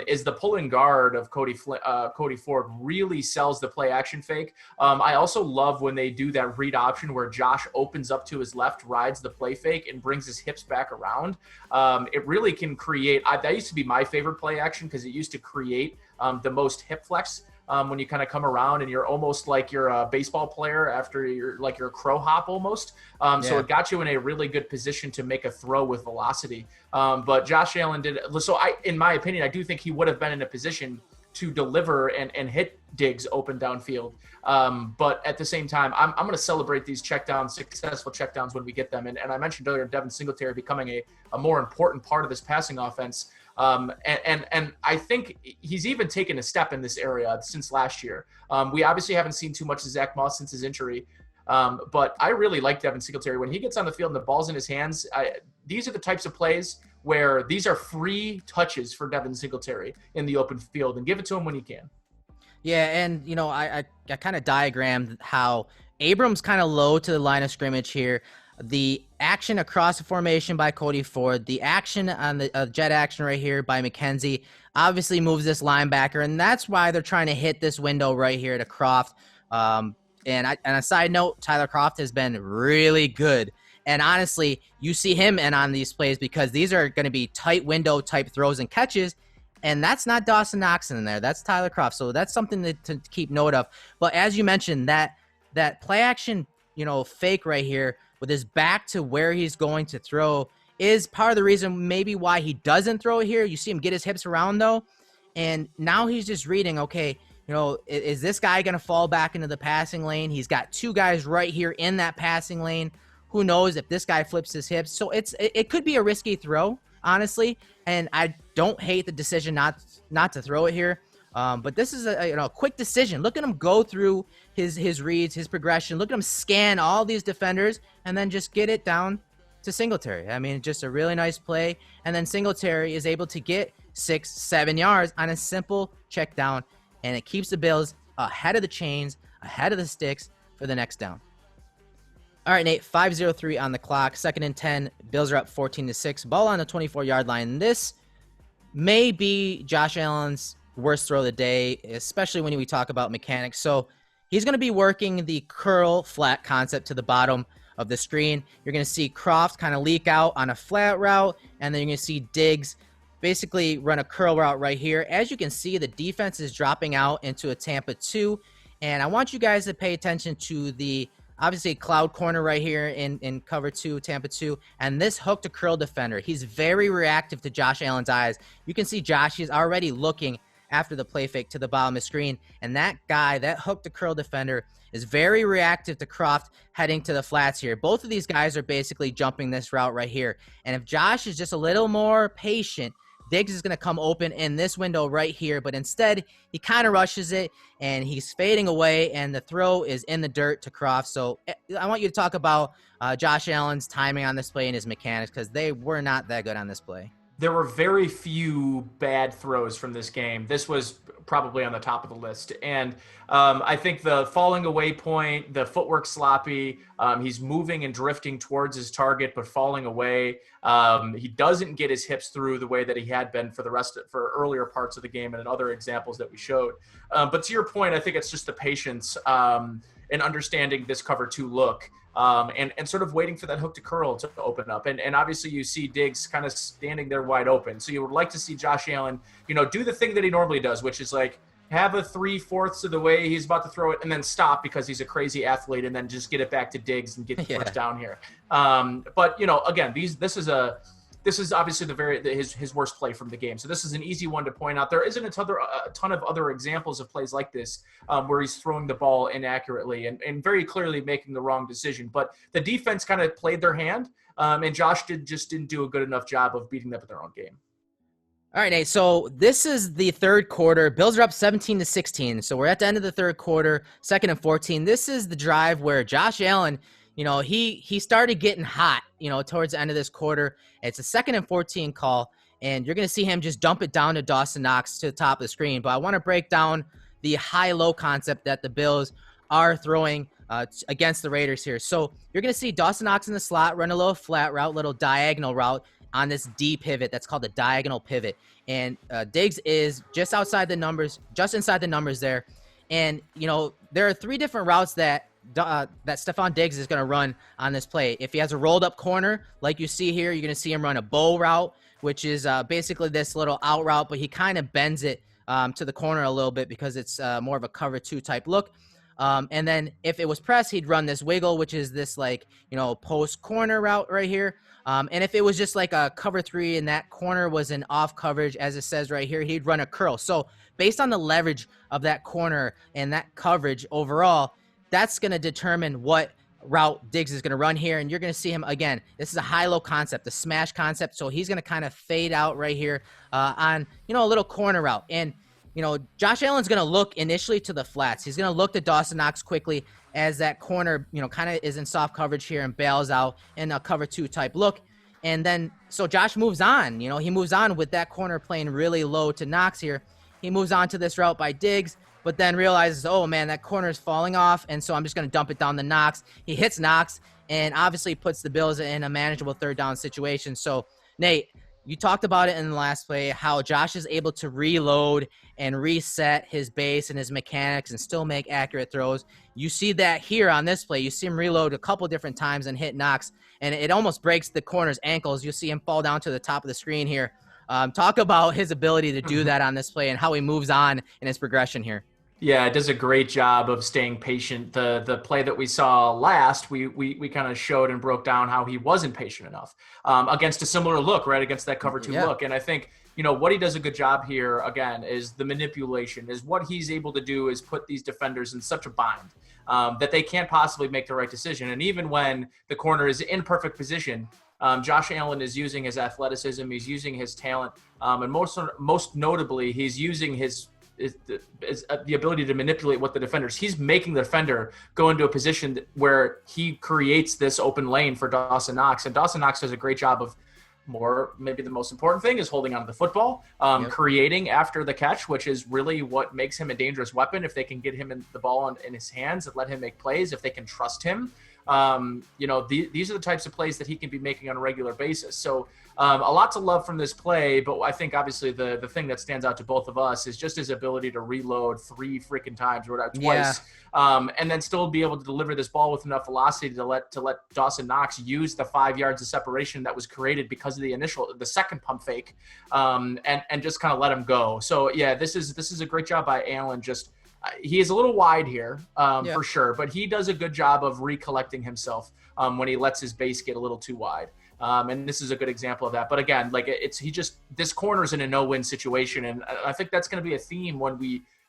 is the pulling guard of Cody Ford really sells the play action fake. I also love when they do that read option where Josh opens up to his left, rides the play fake, and brings his hips back around. It really can create, that used to be my favorite play action because it used to create the most hip flex. When you kind of come around and you're almost like you're a baseball player after you're a crow hop almost. So it got you in a really good position to make a throw with velocity. But Josh Allen did. So in my opinion, I do think he would have been in a position to deliver and hit Diggs open downfield. But at the same time, I'm going to celebrate these successful checkdowns when we get them. And I mentioned earlier, Devin Singletary becoming a more important part of this passing offense. And I think he's even taken a step in this area since last year. We obviously haven't seen too much of Zach Moss since his injury. But I really like Devin Singletary. When he gets on the field and the ball's in his hands, these are the types of plays where these are free touches for Devin Singletary in the open field, and give it to him when you can. Yeah, and, I kind of diagrammed how Abram's kind of low to the line of scrimmage here. The action across the formation by Cody Ford, the action on the jet action right here by McKenzie obviously moves this linebacker, and that's why they're trying to hit this window right here to Kroft. And a side note, Tyler Kroft has been really good. And honestly, you see him in on these plays because these are going to be tight window type throws and catches. And that's not Dawson Knox in there. That's Tyler Kroft. So that's something to keep note of. But as you mentioned, that play action, fake right here with his back to where he's going to throw is part of the reason maybe why he doesn't throw it here. You see him get his hips around though. And now he's just reading, okay, is this guy going to fall back into the passing lane? He's got two guys right here in that passing lane. Who knows if this guy flips his hips? So it could be a risky throw, honestly. And I don't hate the decision not to throw it here. But this is a quick decision. Look at him go through his reads, his progression. Look at him scan all these defenders and then just get it down to Singletary. I mean, just a really nice play. And then Singletary is able to get 6-7 yards on a simple check down. And it keeps the Bills ahead of the chains, ahead of the sticks for the next down. All right, Nate, 5:03 on the clock. 2nd and 10. Bills are up 14-6. Ball on the 24-yard line. This may be Josh Allen's worst throw of the day, especially when we talk about mechanics. So he's going to be working the curl flat concept to the bottom of the screen. You're going to see Kroft kind of leak out on a flat route, and then you're going to see Diggs basically run a curl route right here. As you can see, the defense is dropping out into a Tampa 2, and I want you guys to pay attention to the obviously cloud corner right here in cover 2, Tampa 2, and this hook to curl defender. He's very reactive to Josh Allen's eyes. You can see Josh is already looking after the play fake to the bottom of the screen, and that guy, that hook to curl defender, is very reactive to Kroft heading to the flats here. Both of these guys are basically jumping this route right here, and if Josh is just a little more patient, Diggs is going to come open in this window right here, but instead he kind of rushes it and he's fading away, and the throw is in the dirt to Kroft. So I want you to talk about Josh Allen's timing on this play and his mechanics, because they were not that good on this play. There were very few bad throws from this game. This was probably on the top of the list. And I think the falling away point, the footwork sloppy, he's moving and drifting towards his target, but falling away. He doesn't get his hips through the way that he had been for earlier parts of the game and in other examples that we showed. But to your point, I think it's just the patience and understanding this cover 2 look. And sort of waiting for that hook to curl to open up. And obviously you see Diggs kind of standing there wide open. So you would like to see Josh Allen, do the thing that he normally does, which is like have a 3/4 of the way he's about to throw it and then stop because he's a crazy athlete and then just get it back to Diggs and get the first down here. But again, this is obviously his worst play from the game. So this is an easy one to point out. There isn't a ton of other examples of plays like this where he's throwing the ball inaccurately and very clearly making the wrong decision. But the defense kind of played their hand, and Josh didn't do a good enough job of beating them at their own game. All right, Nate. So this is the third quarter. Bills are up 17-16. So we're at the end of the third quarter, 2nd and 14. This is the drive where Josh Allen, he started getting hot, towards the end of this quarter. It's a 2nd and 14 call, and you're going to see him just dump it down to Dawson Knox to the top of the screen. But I want to break down the high-low concept that the Bills are throwing against the Raiders here. So you're going to see Dawson Knox in the slot, run a little flat route, little diagonal route on this D pivot. That's called the diagonal pivot. And Diggs is just inside the numbers there. And, there are 3 different routes that Stephon Diggs is going to run on this play. If he has a rolled up corner, like you see here, you're going to see him run a bow route, which is basically this little out route, but he kind of bends it to the corner a little bit because it's more of a cover 2 type look. And then if it was press, he'd run this wiggle, which is this post corner route right here. And if it was just like a cover 3 and that corner was an off coverage, as it says right here, he'd run a curl. So based on the leverage of that corner and that coverage overall, that's going to determine what route Diggs is going to run here. And you're going to see him again. This is a high-low concept, the smash concept. So he's going to kind of fade out right here on, a little corner route. And, Josh Allen's going to look initially to the flats. He's going to look to Dawson Knox quickly as that corner, kind of is in soft coverage here and bails out in a cover 2 type look. And then, so Josh moves on, he moves on with that corner playing really low to Knox here. He moves on to this route by Diggs, but then realizes, oh man, that corner is falling off. And so I'm just going to dump it down to Knox. He hits Knox and obviously puts the Bills in a manageable 3rd down situation. So Nate, you talked about it in the last play, how Josh is able to reload and reset his base and his mechanics and still make accurate throws. You see that here on this play. You see him reload a couple different times and hit Knox, and it almost breaks the corner's ankles. You see him fall down to the top of the screen here. Talk about his ability to do that on this play and how he moves on in his progression here. Yeah, it does a great job of staying patient. The play that we saw last, we kind of showed and broke down how he wasn't patient enough against a similar look, right, against that cover 2 look. And I think, what he does a good job here, again, is the manipulation, is what he's able to do is put these defenders in such a bind that they can't possibly make the right decision. And even when the corner is in perfect position, Josh Allen is using his athleticism, he's using his talent, and most notably, he's using his the ability to manipulate what the defenders. He's making the defender go into a position where he creates this open lane for Dawson Knox, and Dawson Knox does a great job of maybe the most important thing is holding onto the football, creating after the catch, which is really what makes him a dangerous weapon. If they can get him the ball in his hands and let him make plays, if they can trust him, these are the types of plays that he can be making on a regular basis. So a lot to love from this play, but I think obviously the thing that stands out to both of us is just his ability to reload 3 freaking times or twice, and then still be able to deliver this ball with enough velocity to let Dawson Knox use the 5 yards of separation that was created because of the second pump fake, and just kind of let him go. So yeah, this is a great job by Allen. Just he is a little wide here, for sure, but he does a good job of recollecting himself when he lets his base get a little too wide. And this is a good example of that. But again, this corner's in a no-win situation. And I think that's going to be a theme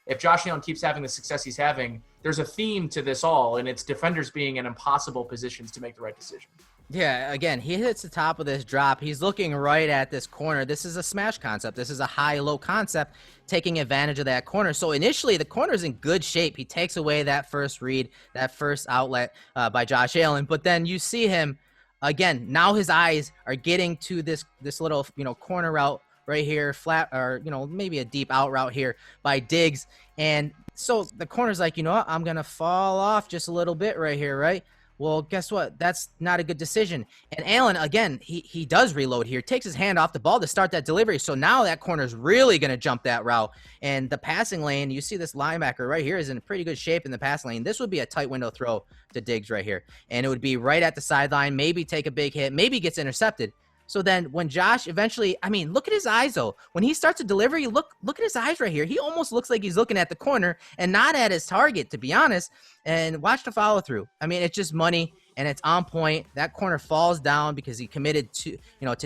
if Josh Allen keeps having the success he's having, there's a theme to this all, and it's defenders being in impossible positions to make the right decision. Yeah, again, he hits the top of this drop. He's looking right at this corner. This is a smash concept. This is a high-low concept, taking advantage of that corner. So initially, the corner's in good shape. He takes away that first read, that first outlet by Josh Allen. But then you see him, again, now his eyes are getting to this little, corner route right here, flat, or, maybe a deep out route here by Diggs. And so the corner's like, what? I'm going to fall off just a little bit right here, right? Well, guess what? That's not a good decision. And Allen, again, he does reload here, takes his hand off the ball to start that delivery. So now that corner's really going to jump that route. And the passing lane, you see this linebacker right here is in pretty good shape in the passing lane. This would be a tight window throw to Diggs right here. And it would be right at the sideline, maybe take a big hit, maybe gets intercepted. So then when Josh eventually, I mean, look at his eyes though. When he starts to deliver, you look at his eyes right here. He almost looks like he's looking at the corner and not at his target, to be honest. And watch the follow through. I mean, it's just money and it's on point. That corner falls down because he committed to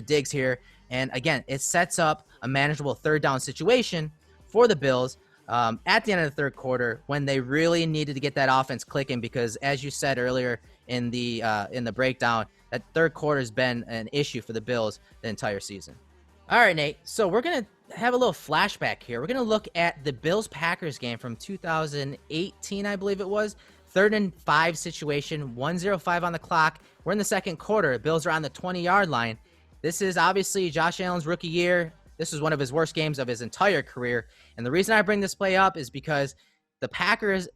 Diggs here. And again, it sets up a manageable third down situation for the Bills at the end of the third quarter when they really needed to get that offense clicking, because as you said earlier in the breakdown, that third quarter has been an issue for the Bills the entire season. All right, Nate. So we're going to have a little flashback here. We're going to look at the Bills-Packers game from 2018, I believe it was. 3rd and 5 situation, 1:05 on the clock. We're in the second quarter. The Bills are on the 20-yard line. This is obviously Josh Allen's rookie year. This was one of his worst games of his entire career. And the reason I bring this play up is because the Packers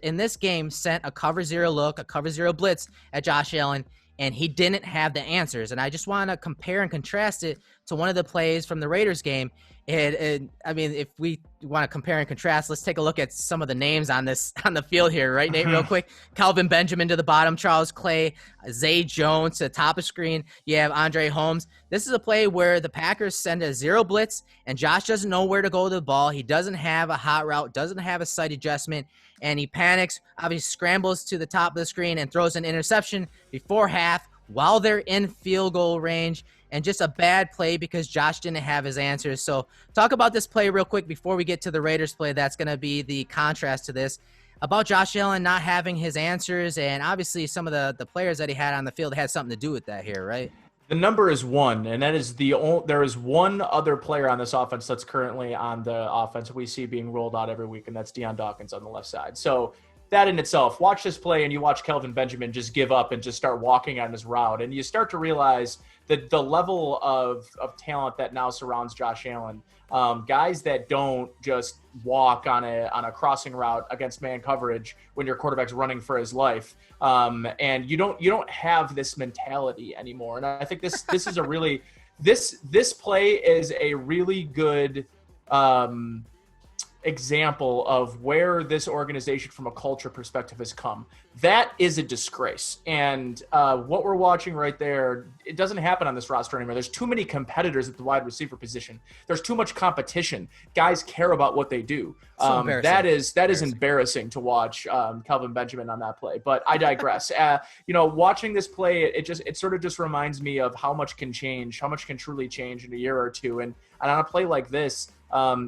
in this game sent a cover 0 look, a cover 0 blitz at Josh Allen, and he didn't have the answers. And I just want to compare and contrast it to one of the plays from the Raiders game. And I mean, if we want to compare and contrast, let's take a look at some of the names on the field here, right, Nate, real quick. Calvin Benjamin to the bottom, Charles Clay, Zay Jones to the top of screen. You have Andre Holmes. This is a play where the Packers send a 0 blitz, and Josh doesn't know where to go with the ball. He doesn't have a hot route, doesn't have a sight adjustment, and he panics, obviously scrambles to the top of the screen and throws an interception before half while they're in field goal range. And just a bad play because Josh didn't have his answers. So talk about this play real quick before we get to the Raiders play. That's going to be the contrast to this, about Josh Allen not having his answers. And obviously some of the players that he had on the field had something to do with that here, right? The number is 1, and that is there is one other player on this offense that's currently on the offense we see being rolled out every week, and that's Deion Dawkins on the left side. So that in itself, watch this play and you watch Kelvin Benjamin just give up and just start walking on his route, and you start to realize that the level of talent that now surrounds Josh Allen. Guys that don't just walk on a crossing route against man coverage when your quarterback's running for his life, and you don't have this mentality anymore. And I think this is a really this play is a really good example of where this organization from a culture perspective has come. That is a disgrace. And what we're watching right there, it doesn't happen on this roster anymore. There's too many competitors at the wide receiver position. There's too much competition. Guys care about what they do. That is embarrassing to watch Kelvin Benjamin on that play. But I digress. Watching this play, it sort of just reminds me of how much can change, how much can truly change in a year or two. And on a play like this,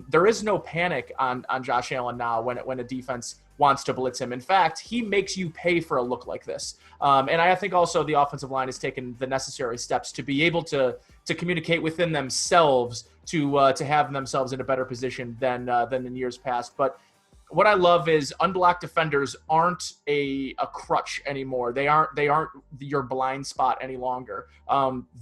there is no panic on Josh Allen now when a defense wants to blitz him. In fact, he makes you pay for a look like this. And I think also the offensive line has taken the necessary steps to be able to communicate within themselves to have themselves in a better position than in years past. But what I love is unblocked defenders aren't a crutch anymore. They aren't your blind spot any longer.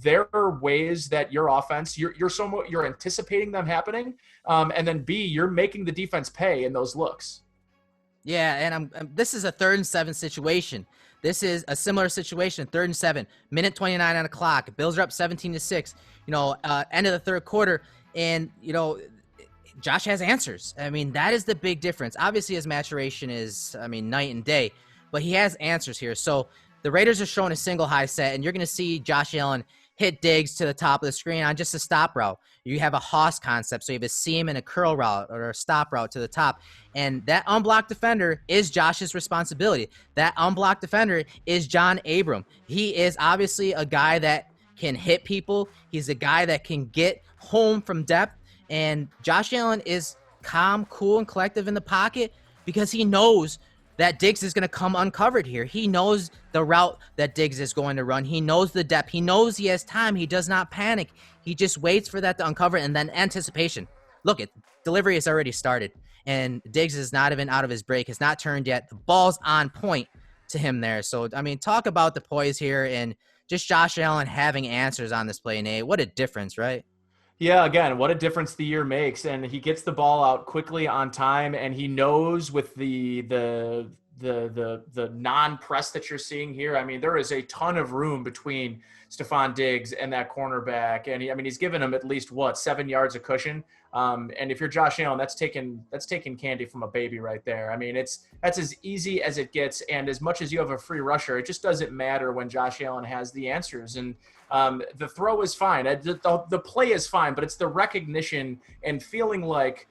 There are ways that your offense, you're anticipating them happening, and then B, you're making the defense pay in those looks. Yeah, and this is a 3rd and 7 situation. This is a similar situation, 3rd and 7, minute 29 on the clock. Bills are up 17-6. End of the third quarter, and Josh has answers. I mean, that is the big difference. Obviously, his maturation is, night and day, but he has answers here. So the Raiders are showing a single high set, and you're going to see Josh Allen hit Diggs to the top of the screen on just a stop route. You have a Haas concept, so you have a seam and a curl route or a stop route to the top. And that unblocked defender is Josh's responsibility. That unblocked defender is John Abram. He is obviously a guy that can hit people. He's a guy that can get home from depth. And Josh Allen is calm, cool, and collective in the pocket because he knows that Diggs is going to come uncovered here. He knows the route that Diggs is going to run. He knows the depth. He knows he has time. He does not panic. He just waits for that to uncover, and then anticipation. Look, delivery has already started, and Diggs is not even out of his break, has not turned yet. The ball's on point to him there. So, talk about the poise here and just Josh Allen having answers on this play, Nate. What a difference, right? Yeah, again, what a difference the year makes. And he gets the ball out quickly on time, and he knows with the the non-press that you're seeing here. I mean, there is a ton of room between Stephon Diggs and that cornerback, and he's given him at least 7 yards of cushion. And if you're Josh Allen, that's taking candy from a baby right there. I mean, that's as easy as it gets. And as much as you have a free rusher, it just doesn't matter when Josh Allen has the answers. And the throw is fine. The play is fine, but it's the recognition and feeling like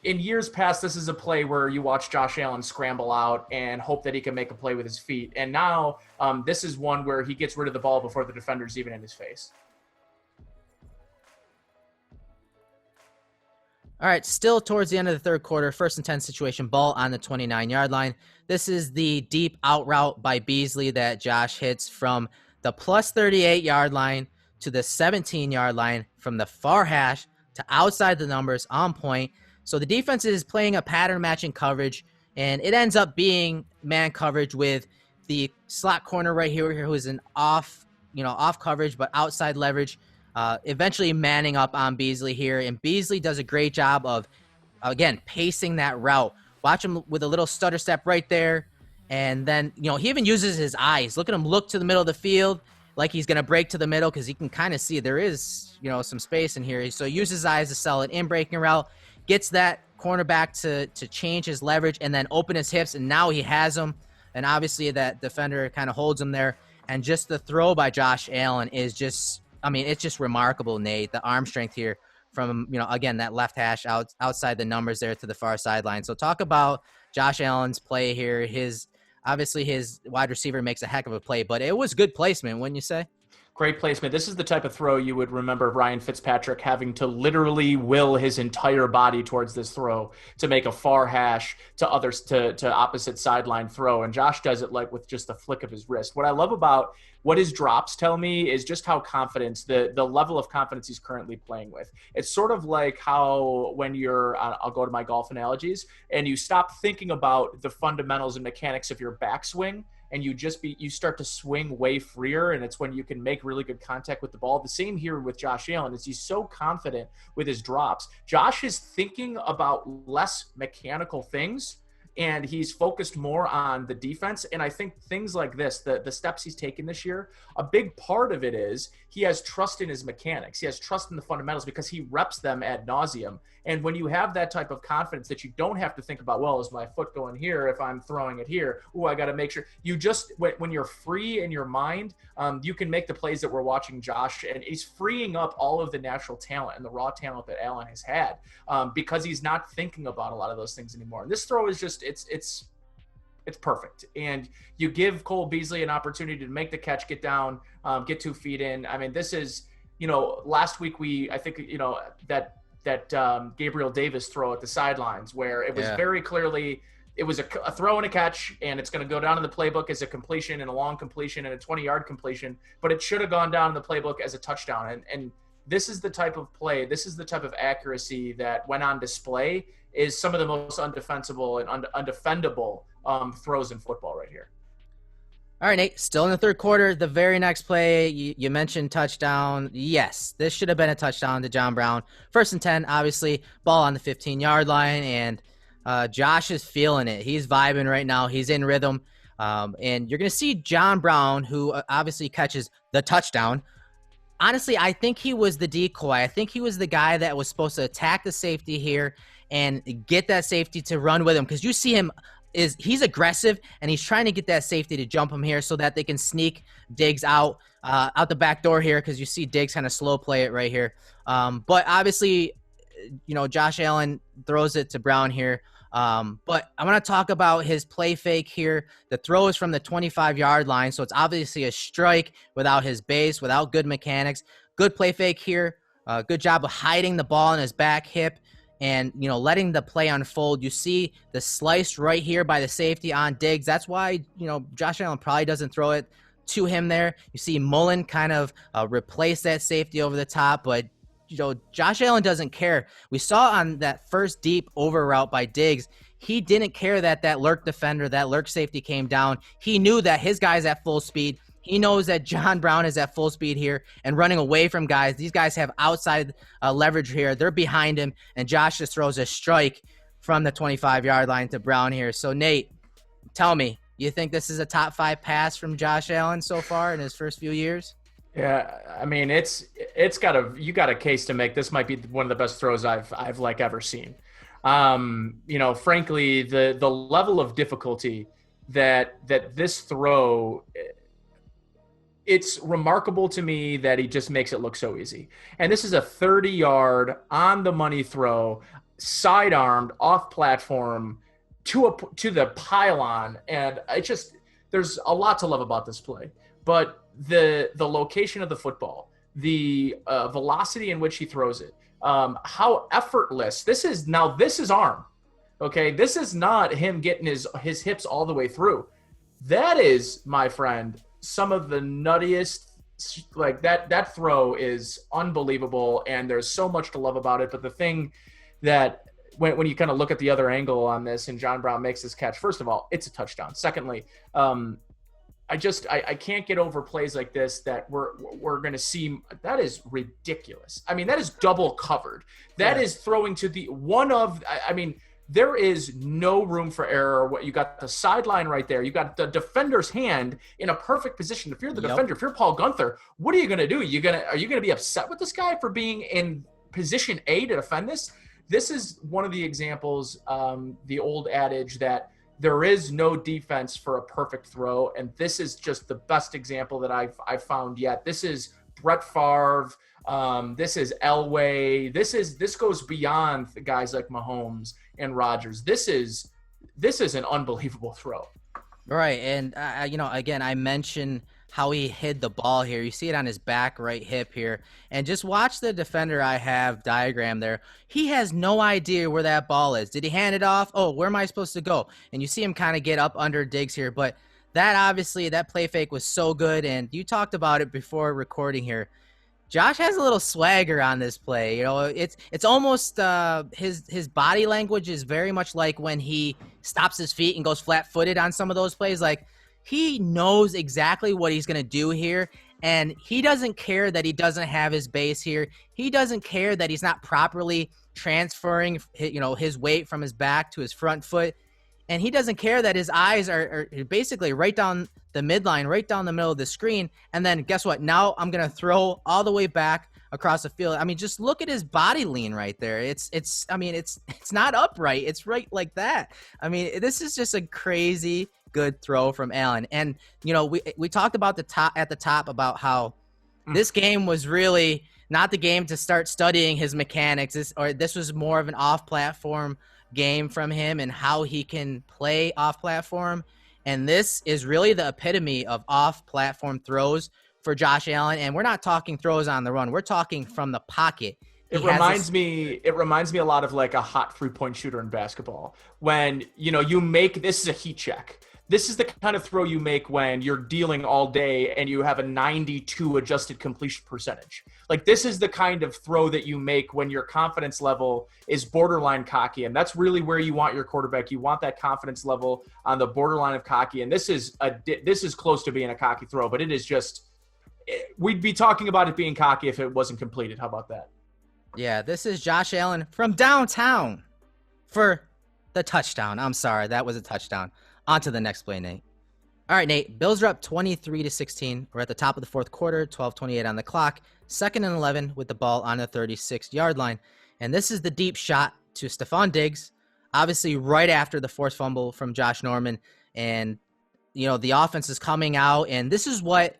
in years past, this is a play where you watch Josh Allen scramble out and hope that he can make a play with his feet. And now this is one where he gets rid of the ball before the defender's even in his face. All right, still towards the end of the third quarter, 1st and 10 situation, ball on the 29-yard line. This is the deep out route by Beasley that Josh hits from the plus 38-yard line to the 17-yard line, from the far hash to outside the numbers, on point. So the defense is playing a pattern matching coverage, and it ends up being man coverage with the slot corner right here who is an off coverage but outside leverage. Eventually manning up on Beasley here, and Beasley does a great job of, again, pacing that route. Watch him with a little stutter step right there, and then, he even uses his eyes. Look at him look to the middle of the field like he's going to break to the middle, because he can kind of see there is, some space in here. So he uses his eyes to sell it in breaking route, gets that cornerback to change his leverage and then open his hips, and now he has him. And obviously that defender kind of holds him there. And just the throw by Josh Allen is just, it's just remarkable, Nate. The arm strength here from, again, that left hash outside the numbers there to the far sideline. So talk about Josh Allen's play here. Obviously his wide receiver makes a heck of a play, but it was good placement, wouldn't you say? Great placement. This is the type of throw you would remember Ryan Fitzpatrick having to literally will his entire body towards this throw to make a far hash to others to opposite sideline throw. And Josh does it like with just the flick of his wrist. What I love about what his drops tell me is just how confidence, the level of confidence he's currently playing with. It's sort of like how when you're, I'll go to my golf analogies, and you stop thinking about the fundamentals and mechanics of your backswing, and you start to swing way freer, and it's when you can make really good contact with the ball. The same here with Josh Allen is he's so confident with his drops. Josh is thinking about less mechanical things, and he's focused more on the defense. And I think things like this, the steps he's taken this year, a big part of it is he has trust in his mechanics. He has trust in the fundamentals because he reps them ad nauseum. And when you have that type of confidence that you don't have to think about, well, is my foot going here if I'm throwing it here? Oh, I got to make sure. You just, when you're free in your mind, you can make the plays that we're watching Josh, and he's freeing up all of the natural talent and the raw talent that Allen has had because he's not thinking about a lot of those things anymore. And this throw is just, it's perfect. And you give Cole Beasley an opportunity to make the catch, get down, get 2 feet in. I mean, this is, last week that Gabriel Davis throw at the sidelines where it was very clearly, it was a throw and a catch, and it's going to go down in the playbook as a completion and a long completion and a 20-yard completion, but it should have gone down in the playbook as a touchdown. And this is the type of play, this is the type of accuracy that when on display is some of the most undefensible and undefendable throws in football right here. All right, Nate, still in the third quarter. The very next play, you mentioned touchdown. Yes, this should have been a touchdown to John Brown. 1st and 10, obviously, ball on the 15-yard line, and Josh is feeling it. He's vibing right now. He's in rhythm. And you're going to see John Brown, who obviously catches the touchdown. Honestly, I think he was the decoy. I think he was the guy that was supposed to attack the safety here and get that safety to run with him, because you see him he's aggressive, and he's trying to get that safety to jump him here so that they can sneak Diggs out the back door here, because you see Diggs kind of slow play it right here. But obviously, Josh Allen throws it to Brown here. But I want to talk about his play fake here. The throw is from the 25-yard line, so it's obviously a strike without his base, without good mechanics. Good play fake here. Good job of hiding the ball in his back hip and, letting the play unfold. You see the slice right here by the safety on Diggs. That's why, Josh Allen probably doesn't throw it to him there. You see Mullen kind of replace that safety over the top, but Josh Allen doesn't care. We saw on that first deep over route by Diggs, he didn't care that lurk defender, that lurk safety came down. He knew that his guy's at full speed. He knows that John Brown is at full speed here and running away from guys. These guys have outside leverage here. They're behind him, and Josh just throws a strike from the 25-yard line to Brown here. So, Nate, tell me, you think this is a top 5 pass from Josh Allen so far in his first few years? Yeah, I mean you got a case to make. This might be one of the best throws I've like ever seen. Frankly, the level of difficulty that this throw, it's remarkable to me that he just makes it look so easy. And this is a 30-yard on the money throw, sidearmed off platform to the pylon, and there's a lot to love about this play. But the location of the football, the velocity in which he throws it, how effortless this is. Now this is arm, okay? This is not him getting his hips all the way through. That is, my friend, some of the nuttiest. Like that throw is unbelievable, and there's so much to love about it. But the thing that when you kind of look at the other angle on this, and John Brown makes this catch, first of all, it's a touchdown. Secondly, I can't get over plays like this that we're going to see. That is ridiculous. I mean, that is double covered. That is throwing to the one of, I mean, there is no room for error. What you got the sideline right there. You got the defender's hand in a perfect position. If you're the defender, if you're Paul Gunther, what are you going to do? Are you going to be upset with this guy for being in position A to defend this? This is one of the examples, the old adage that there is no defense for a perfect throw, and this is just the best example that I've found yet. This is Brett Favre. This is Elway. This goes beyond the guys like Mahomes and Rodgers. This is an unbelievable throw. Right, and again, I mentioned how he hid the ball here. You see it on his back right hip here. And just watch the defender I have diagram there. He has no idea where that ball is. Did he hand it off? Oh, where am I supposed to go? And you see him kind of get up under Diggs here. But that play fake was so good. And you talked about it before recording here. Josh has a little swagger on this play. It's almost his body language is very much like when he stops his feet and goes flat-footed on some of those plays. Like, he knows exactly what he's going to do here, and he doesn't care that he doesn't have his base here. He doesn't care that he's not properly transferring, his weight from his back to his front foot, and he doesn't care that his eyes are basically right down the midline, right down the middle of the screen. And then guess what? Now I'm going to throw all the way back across the field. I mean, just look at his body lean right there. It's not upright. It's right like that. I mean, this is just a crazy good throw from Allen. And we talked about at the top about how this game was really not the game to start studying his mechanics. This was more of an off-platform game from him and how he can play off-platform. And this is really the epitome of off-platform throws for Josh Allen. And we're not talking throws on the run. We're talking from the pocket. It reminds me a lot of like a hot 3-point shooter in basketball. When, you make, this is a heat check. This is the kind of throw you make when you're dealing all day and you have a 92 adjusted completion percentage. Like, this is the kind of throw that you make when your confidence level is borderline cocky. And that's really where you want your quarterback. You want that confidence level on the borderline of cocky. And this is close to being a cocky throw, but it is just, we'd be talking about it being cocky if it wasn't completed. How about that? Yeah, this is Josh Allen from downtown for the touchdown. I'm sorry, that was a touchdown. On to the next play, Nate. All right, Nate. Bills are up 23-16. We're at the top of the fourth quarter, 12:28 on the clock. 2nd and 11 with the ball on the 36-yard line. And this is the deep shot to Stephon Diggs, obviously right after the forced fumble from Josh Norman. And, the offense is coming out. And this is what,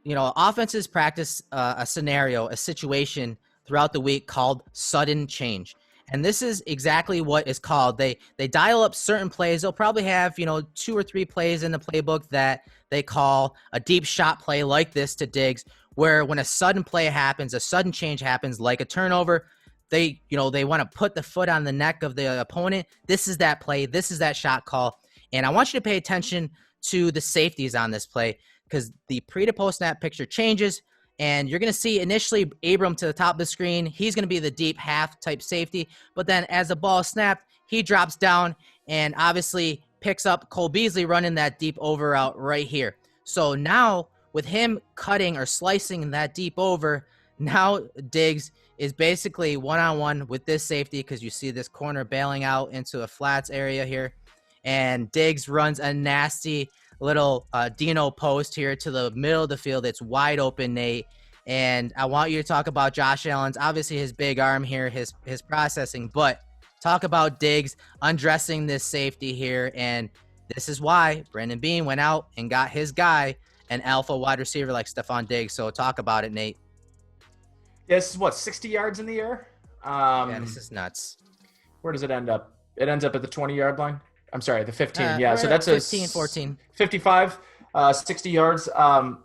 offenses practice a scenario, a situation throughout the week called sudden change. And this is exactly what is called. They dial up certain plays. They'll probably have, 2 or 3 plays in the playbook that they call a deep shot play like this to Diggs, where when a sudden play happens, a sudden change happens, like a turnover, they want to put the foot on the neck of the opponent. This is that play. This is that shot call. And I want you to pay attention to the safeties on this play, because the pre to post snap picture changes. And you're going to see initially Abram to the top of the screen. He's going to be the deep half type safety. But then as the ball is snapped, he drops down and obviously picks up Cole Beasley running that deep over route right here. So now with him cutting or slicing that deep over, now Diggs is basically one-on-one with this safety, because you see this corner bailing out into a flats area here. and Diggs runs a nasty little Dino post here to the middle of the field. It's wide open, Nate. And I want you to talk about Josh Allen's, obviously his big arm here, his processing, but talk about Diggs undressing this safety here. And this is why Brandon Beane went out and got his guy, an alpha wide receiver like Stephon Diggs. So talk about it, Nate. Yeah, this is what, 60 yards in the air? Yeah, this is nuts. Where does it end up? It ends up at the 20-yard line. I'm sorry, the 15. Yeah, so that's 15, 14. 55, 60 yards.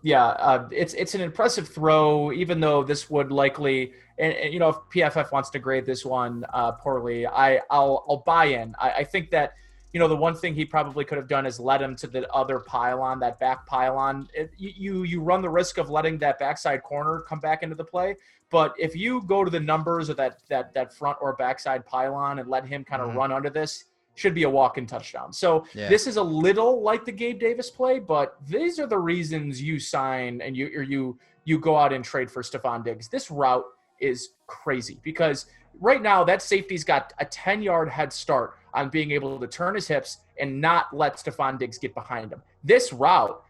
It's an impressive throw, even though this would likely, and if PFF wants to grade this one poorly, I'll buy in. I think that, the one thing he probably could have done is let him to the other pylon, that back pylon. You run the risk of letting that backside corner come back into the play. But if you go to the numbers of that front or backside pylon and let him kind of run under this, should be a walk-in touchdown. So This is a little like the Gabe Davis play, but these are the reasons you sign and you go out and trade for Stephon Diggs. This route is crazy because right now that safety's got a 10-yard head start on being able to turn his hips and not let Stephon Diggs get behind him. This route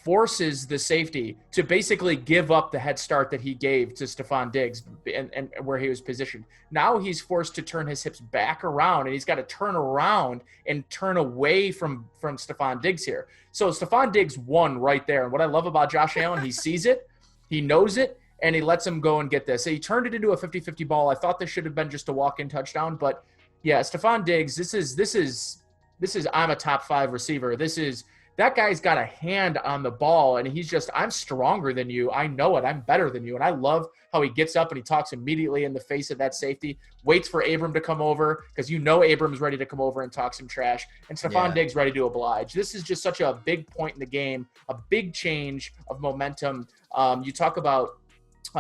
forces the safety to basically give up the head start that he gave to Stephon Diggs and where he was positioned. Now he's forced to turn his hips back around, and he's got to turn around and turn away from Stephon Diggs here. So Stephon Diggs won right there. And what I love about Josh Allen, he sees it, he knows it, and he lets him go and get this. So he turned it into a 50-50 ball. I thought this should have been just a walk-in touchdown, but yeah, Stephon Diggs, this is I'm a top 5 receiver. That guy's got a hand on the ball, and he's just, I'm stronger than you. I know it. I'm better than you. And I love how he gets up and he talks immediately in the face of that safety, waits for Abram to come over because Abram's ready to come over and talk some trash, and Stephon Diggs ready to oblige. This is just such a big point in the game, a big change of momentum. You talk about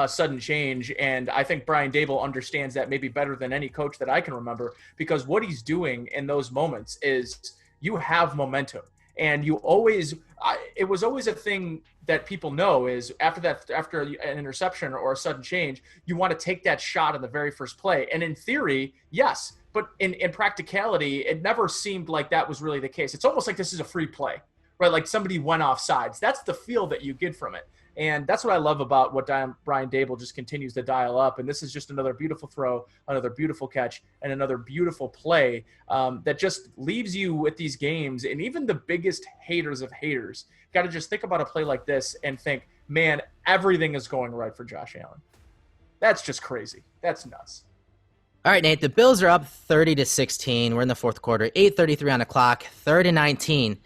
sudden change, and I think Brian Daboll understands that maybe better than any coach that I can remember, because what he's doing in those moments is you have momentum. And it was always a thing that people know is after an interception or a sudden change, you want to take that shot in the very first play. And in theory, yes, but in practicality, it never seemed like that was really the case. It's almost like this is a free play, right? Like somebody went off sides. That's the feel that you get from it. And that's what I love about what Brian Daboll just continues to dial up. And this is just another beautiful throw, another beautiful catch, and another beautiful play that just leaves you with these games. And even the biggest haters of haters got to just think about a play like this and think, man, everything is going right for Josh Allen. That's just crazy. That's nuts. All right, Nate, the Bills are up 30-16. We're in the fourth quarter, 8:33 on the clock, 3rd-19.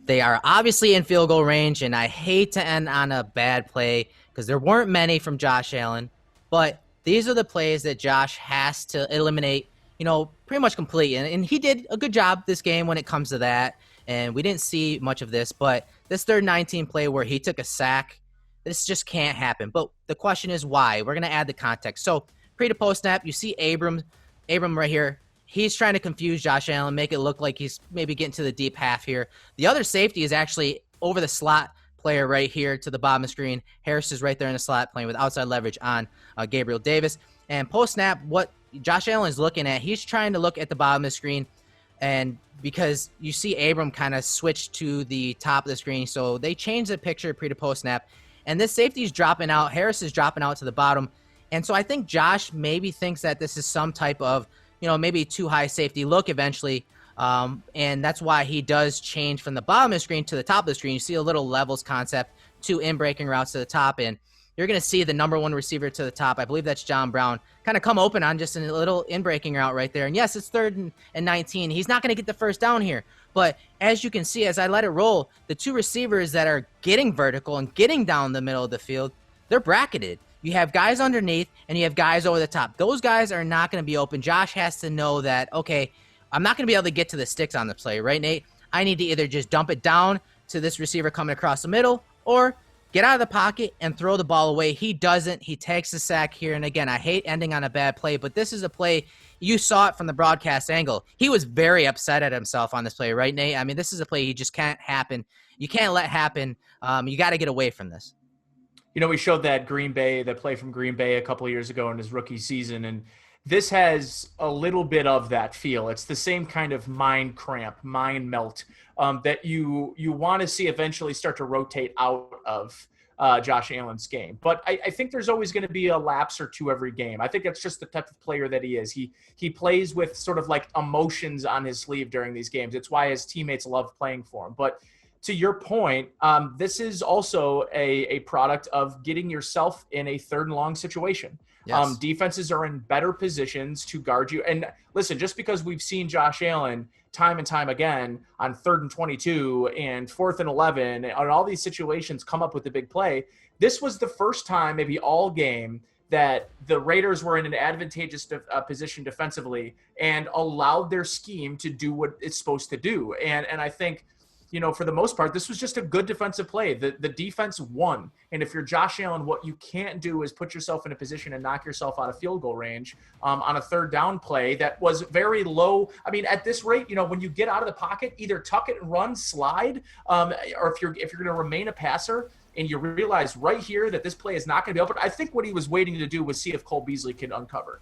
They are obviously in field goal range, and I hate to end on a bad play because there weren't many from Josh Allen, but these are the plays that Josh has to eliminate, pretty much completely. And he did a good job this game when it comes to that, and we didn't see much of this, but this 3rd-19 play where he took a sack, this just can't happen. But the question is why? We're going to add the context. So pre to post snap, you see Abram right here. He's trying to confuse Josh Allen, make it look like he's maybe getting to the deep half here. The other safety is actually over the slot player right here to the bottom of the screen. Harris is right there in the slot playing with outside leverage on Gabriel Davis. And post-snap, what Josh Allen is looking at, he's trying to look at the bottom of the screen, and because you see Abram kind of switch to the top of the screen, so they changed the picture pre to post-snap. And this safety is dropping out. Harris is dropping out to the bottom. And so I think Josh maybe thinks that this is some type of maybe too high safety look eventually. And that's why he does change from the bottom of the screen to the top of the screen. You see a little levels concept, 2 in-breaking routes to the top, and you're going to see the number 1 receiver to the top. I believe that's John Brown, kind of come open on just a little in-breaking route right there. And yes, it's 3rd-19. He's not going to get the first down here. But as you can see, as I let it roll, the 2 receivers that are getting vertical and getting down the middle of the field, they're bracketed. You have guys underneath, and you have guys over the top. Those guys are not going to be open. Josh has to know that, okay, I'm not going to be able to get to the sticks on the play, right, Nate? I need to either just dump it down to this receiver coming across the middle or get out of the pocket and throw the ball away. He doesn't. He takes the sack here. And, again, I hate ending on a bad play, but this is a play. You saw it from the broadcast angle. He was very upset at himself on this play, right, Nate? I mean, this is a play he just can't happen. You can't let happen. You got to get away from this. We showed that play from Green Bay a couple of years ago in his rookie season, and This has a little bit of that feel. It's the same kind of mind cramp, mind melt that you want to see eventually start to rotate out of Josh Allen's game. But I think there's always going to be a lapse or two every game. I think that's just the type of player that he is. He plays with sort of like emotions on his sleeve during these games. It's why his teammates love playing for him. But to your point, this is also a product of getting yourself in a third and long situation. Yes. Defenses are in better positions to guard you. And listen, just because we've seen Josh Allen time and time again on 3rd and 22 and 4th and 11 on all these situations come up with the big play, this was the first time maybe all game that the Raiders were in an advantageous position defensively and allowed their scheme to do what it's supposed to do. And I think, for the most part, this was just a good defensive play. The defense won. And if you're Josh Allen, what you can't do is put yourself in a position and knock yourself out of field goal range on a 3rd down play that was very low. I mean, at this rate, when you get out of the pocket, either tuck it and run, slide, or if you're going to remain a passer and you realize right here that this play is not going to be open. I think what he was waiting to do was see if Cole Beasley can uncover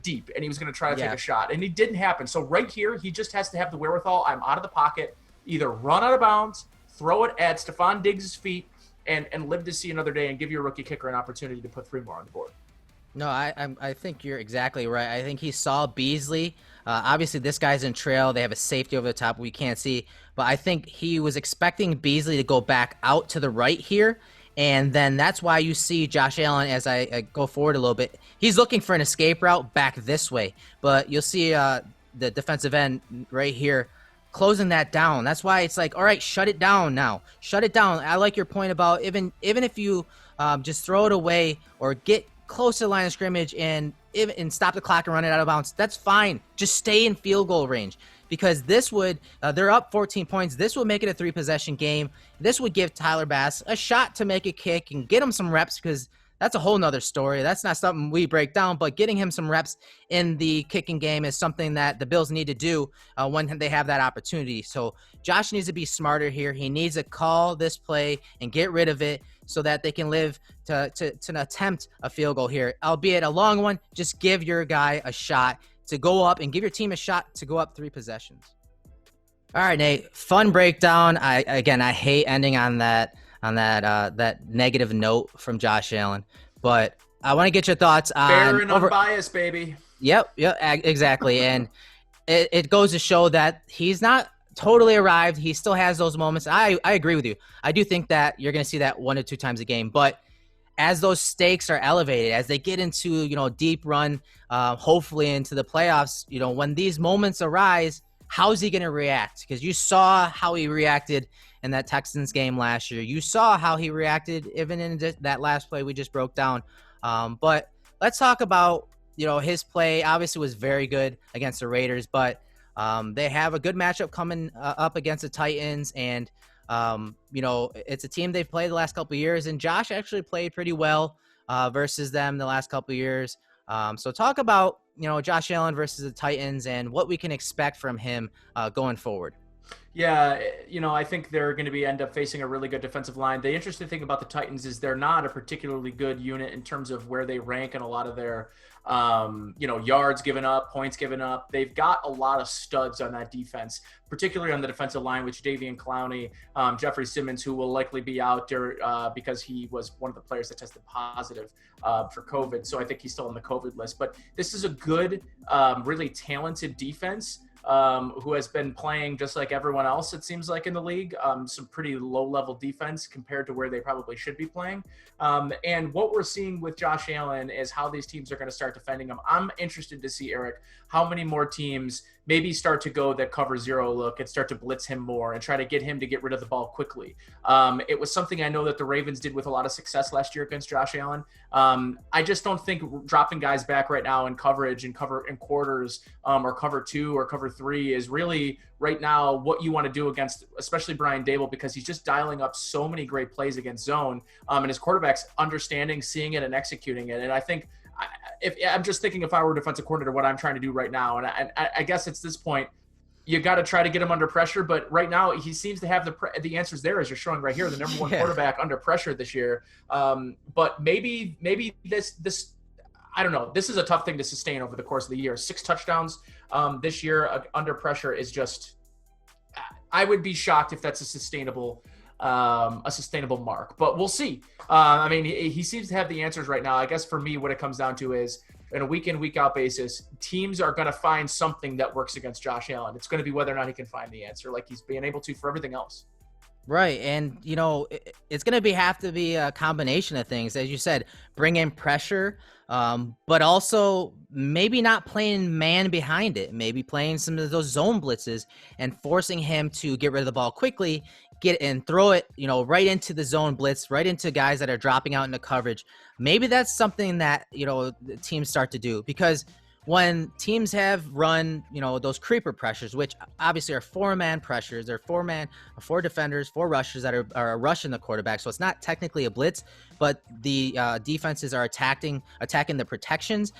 deep, and he was going to try to take a shot. And it didn't happen. So right here, he just has to have the wherewithal. I'm out of the pocket. Either run out of bounds, throw it at Stephon Diggs' feet, and live to see another day and give your rookie kicker an opportunity to put 3 more on the board. No, I think you're exactly right. I think he saw Beasley. Obviously, this guy's in trail. They have a safety over the top we can't see. But I think he was expecting Beasley to go back out to the right here. And then that's why you see Josh Allen, as I go forward a little bit, he's looking for an escape route back this way. But you'll see the defensive end right here closing that down. That's why it's like, all right, shut it down now. Shut it down. I like your point about even if you just throw it away or get close to the line of scrimmage and stop the clock and run it out of bounds, that's fine. Just stay in field goal range, because this would they're up 14 points. This would make it a 3-possession game. This would give Tyler Bass a shot to make a kick and get him some reps, because that's a whole nother story. That's not something we break down, but getting him some reps in the kicking game is something that the Bills need to do when they have that opportunity. So Josh needs to be smarter here. He needs to call this play and get rid of it so that they can live to attempt a field goal here, albeit a long one. Just give your guy a shot to go up and give your team a shot to go up 3 possessions. All right, Nate, fun breakdown. I hate ending on that negative note from Josh Allen, but I want to get your thoughts on fair and unbiased, baby. Yep, exactly. And it goes to show that he's not totally arrived. He still has those moments. I agree with you. I do think that you're going to see that 1 or 2 times a game, but as those stakes are elevated, as they get into deep run, hopefully into the playoffs, when these moments arise, how's he going to react? Because you saw how he reacted in that Texans game last year. You saw how he reacted even in that last play we just broke down. But let's talk about, his play obviously was very good against the Raiders, but they have a good matchup coming up against the Titans. And, it's a team they've played the last couple of years, and Josh actually played pretty well versus them the last couple of years. So talk about, Josh Allen versus the Titans and what we can expect from him going forward. Yeah, I think they're going to end up facing a really good defensive line. The interesting thing about the Titans is they're not a particularly good unit in terms of where they rank in a lot of their, yards given up, points given up. They've got a lot of studs on that defense, particularly on the defensive line, which Davian Clowney, Jeffrey Simmons, who will likely be out there because he was one of the players that tested positive for COVID. So I think he's still on the COVID list. But this is a good, really talented defense. Who has been playing just like everyone else, it seems like, in the league. Some pretty low-level defense compared to where they probably should be playing. And what we're seeing with Josh Allen is how these teams are going to start defending him. I'm interested to see, Eric, how many more teams maybe start to go that cover zero look and start to blitz him more and try to get him to get rid of the ball quickly. It was something I know that the Ravens did with a lot of success last year against Josh Allen. I just don't think dropping guys back right now in coverage and cover in quarters or cover 2 or cover 3 is really right now what you want to do against, especially Brian Dable, because he's just dialing up so many great plays against zone, and his quarterback's understanding, seeing it, and executing it. And I think I'm just thinking if I were a defensive coordinator, what I'm trying to do right now, and I guess it's this point, you got to try to get him under pressure. But right now, he seems to have the answers there, as you're showing right here, the number 1 quarterback under pressure this year. But maybe this I don't know. This is a tough thing to sustain over the course of the year. 6 touchdowns this year under pressure is just. I would be shocked if that's a sustainable mark, but we'll see. I mean, he seems to have the answers right now. I guess for me, what it comes down to is, on a week in, week out basis, teams are going to find something that works against Josh Allen. It's going to be whether or not he can find the answer, like he's being able to for everything else. Right, and it's going to have to be a combination of things, as you said. Bring in pressure, but also maybe not playing man behind it. Maybe playing some of those zone blitzes and forcing him to get rid of the ball quickly, get and throw it, right into the zone blitz, right into guys that are dropping out into coverage. Maybe that's something that the teams start to do, because when teams have run, those creeper pressures, which obviously are 4-man pressures, they're 4 defenders, 4 rushers that are rushing the quarterback. So it's not technically a blitz, but the defenses are attacking the protections.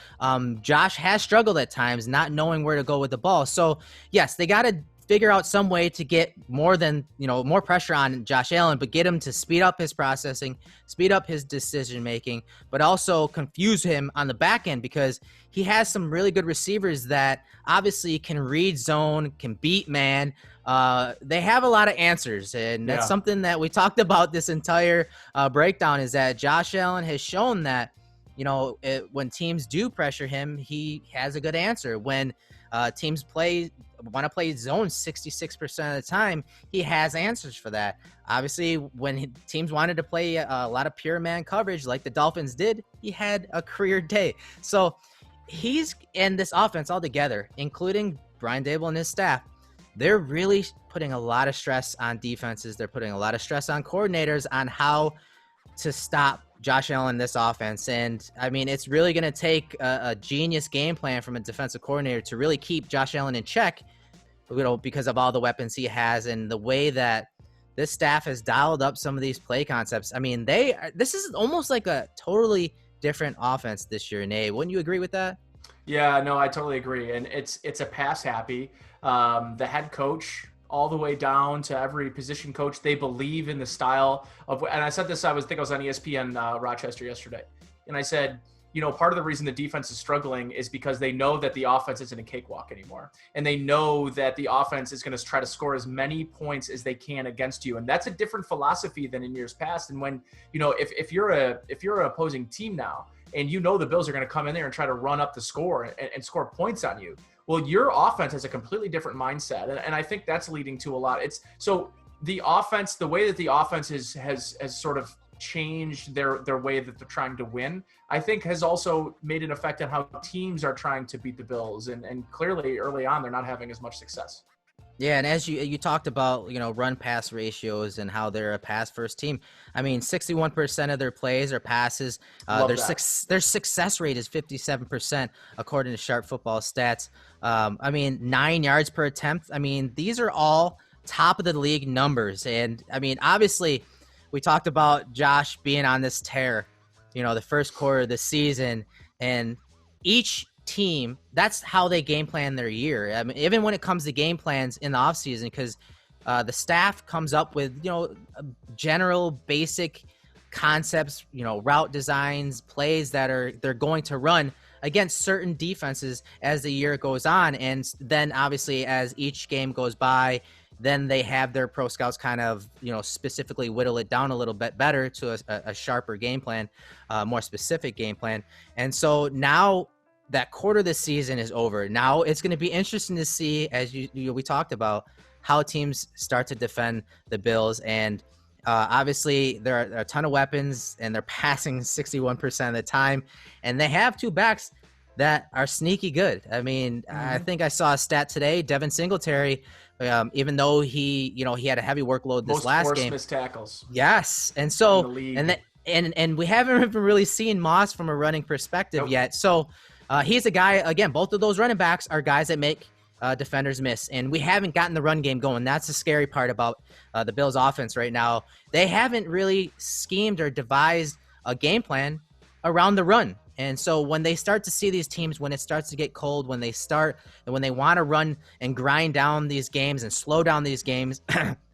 Josh has struggled at times not knowing where to go with the ball. So yes, they got to figure out some way to get more pressure on Josh Allen, but get him to speed up his processing, speed up his decision making, but also confuse him on the back end, because he has some really good receivers that obviously can read zone, can beat man. They have a lot of answers, and that's something that we talked about this entire breakdown, is that Josh Allen has shown that when teams do pressure him, he has a good answer. When teams want to play zone 66% of the time, he has answers for that. Obviously, when teams wanted to play a lot of pure man coverage like the Dolphins did, he had a career day. So he's in this offense altogether, including Brian Daboll and his staff. They're really putting a lot of stress on defenses. They're putting a lot of stress on coordinators on how to stop Josh Allen in this offense. And I mean, it's really going to take a genius game plan from a defensive coordinator to really keep Josh Allen in check, because of all the weapons he has and the way that this staff has dialed up some of these play concepts. I mean, this is almost like a totally different offense this year, Nate. Wouldn't you agree with that? Yeah, no, I totally agree. And it's a pass happy. The head coach, all the way down to every position coach, they believe in the style of. And I said this, I think I was on ESPN Rochester yesterday, and I said, part of the reason the defense is struggling is because they know that the offense isn't a cakewalk anymore. And they know that the offense is going to try to score as many points as they can against you. And that's a different philosophy than in years past. And when, if you're an opposing team now, and the Bills are going to come in there and try to run up the score and score points on you, well, your offense has a completely different mindset. And I think that's leading to a lot. So the offense, the way that the offense has sort of changed their way that they're trying to win, I think has also made an effect on how teams are trying to beat the Bills. And clearly early on, they're not having as much success. Yeah, and as you talked about, run-pass ratios and how they're a pass-first team. I mean, 61% of their plays are passes. Their success rate is 57%, according to Sharp Football Stats. 9 yards per attempt. I mean, these are all top-of-the-league numbers. And, I mean, obviously, we talked about Josh being on this tear, the first quarter of the season, and each team, that's how they game plan their year. I mean, even when it comes to game plans in the offseason, because the staff comes up with, general basic concepts, route designs, plays that they're going to run against certain defenses as the year goes on. And then obviously as each game goes by, then they have their pro scouts kind of, specifically whittle it down a little bit better to a sharper game plan, more specific game plan. And so now that quarter of the season is over. Now it's going to be interesting to see, as we talked about, how teams start to defend the Bills. And obviously there are a ton of weapons, and they're passing 61% of the time. And they have 2 backs that are sneaky good. I mean, I think I saw a stat today, Devin Singletary, even though he had a heavy workload this last game. Most forced missed tackles. Yes. And so, and we haven't even really seen Moss from a running perspective yet. So he's a guy, again, both of those running backs are guys that make defenders miss. And we haven't gotten the run game going. That's the scary part about the Bills offense right now. They haven't really schemed or devised a game plan around the run. And so when they start to see these teams, when it starts to get cold, when they want to run and grind down these games and slow down these games,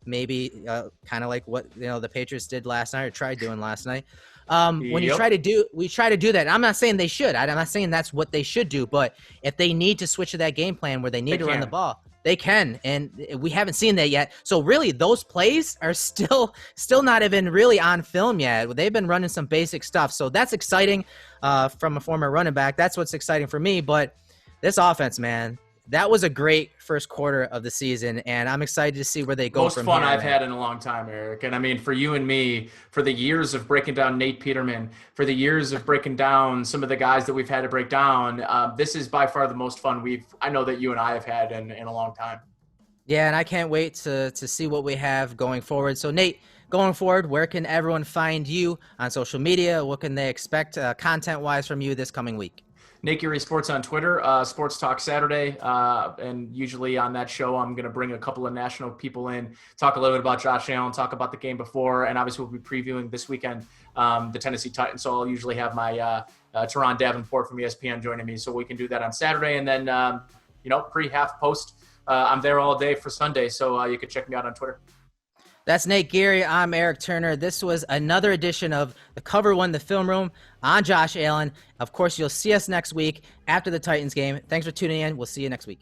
maybe kind of like what the Patriots did last night or tried doing last night, When you Yep. we try to do that. I'm not saying they should. I'm not saying that's what they should do. But if they need to switch to that game plan where they need to run the ball, they can, and we haven't seen that yet. So really, those plays are still not even really on film yet. They've been running some basic stuff, so that's exciting. From a former running back, that's what's exciting for me. But this offense, man, that was a great first quarter of the season, and I'm excited to see where they go. Most from fun here, I've man. had in a long time, Eric. And I mean, for you and me, for the years of breaking down Nate Peterman, for the years of breaking down some of the guys that we've had to break down, this is by far the most fun I know that you and I have had in a long time. Yeah, and I can't wait to see what we have going forward. So, Nate, going forward, where can everyone find you on social media? What can they expect content-wise from you this coming week? Nate Geary Sports on Twitter, Sports Talk Saturday. And usually on that show, I'm going to bring a couple of national people in, talk a little bit about Josh Allen, talk about the game before, and obviously we'll be previewing this weekend the Tennessee Titans. So I'll usually have my Teron Davenport from ESPN joining me. So we can do that on Saturday. And then, pre-half post, I'm there all day for Sunday. So you can check me out on Twitter. That's Nate Geary. I'm Eric Turner. This was another edition of the Cover One, the Film Room on Josh Allen. Of course, you'll see us next week after the Titans game. Thanks for tuning in. We'll see you next week.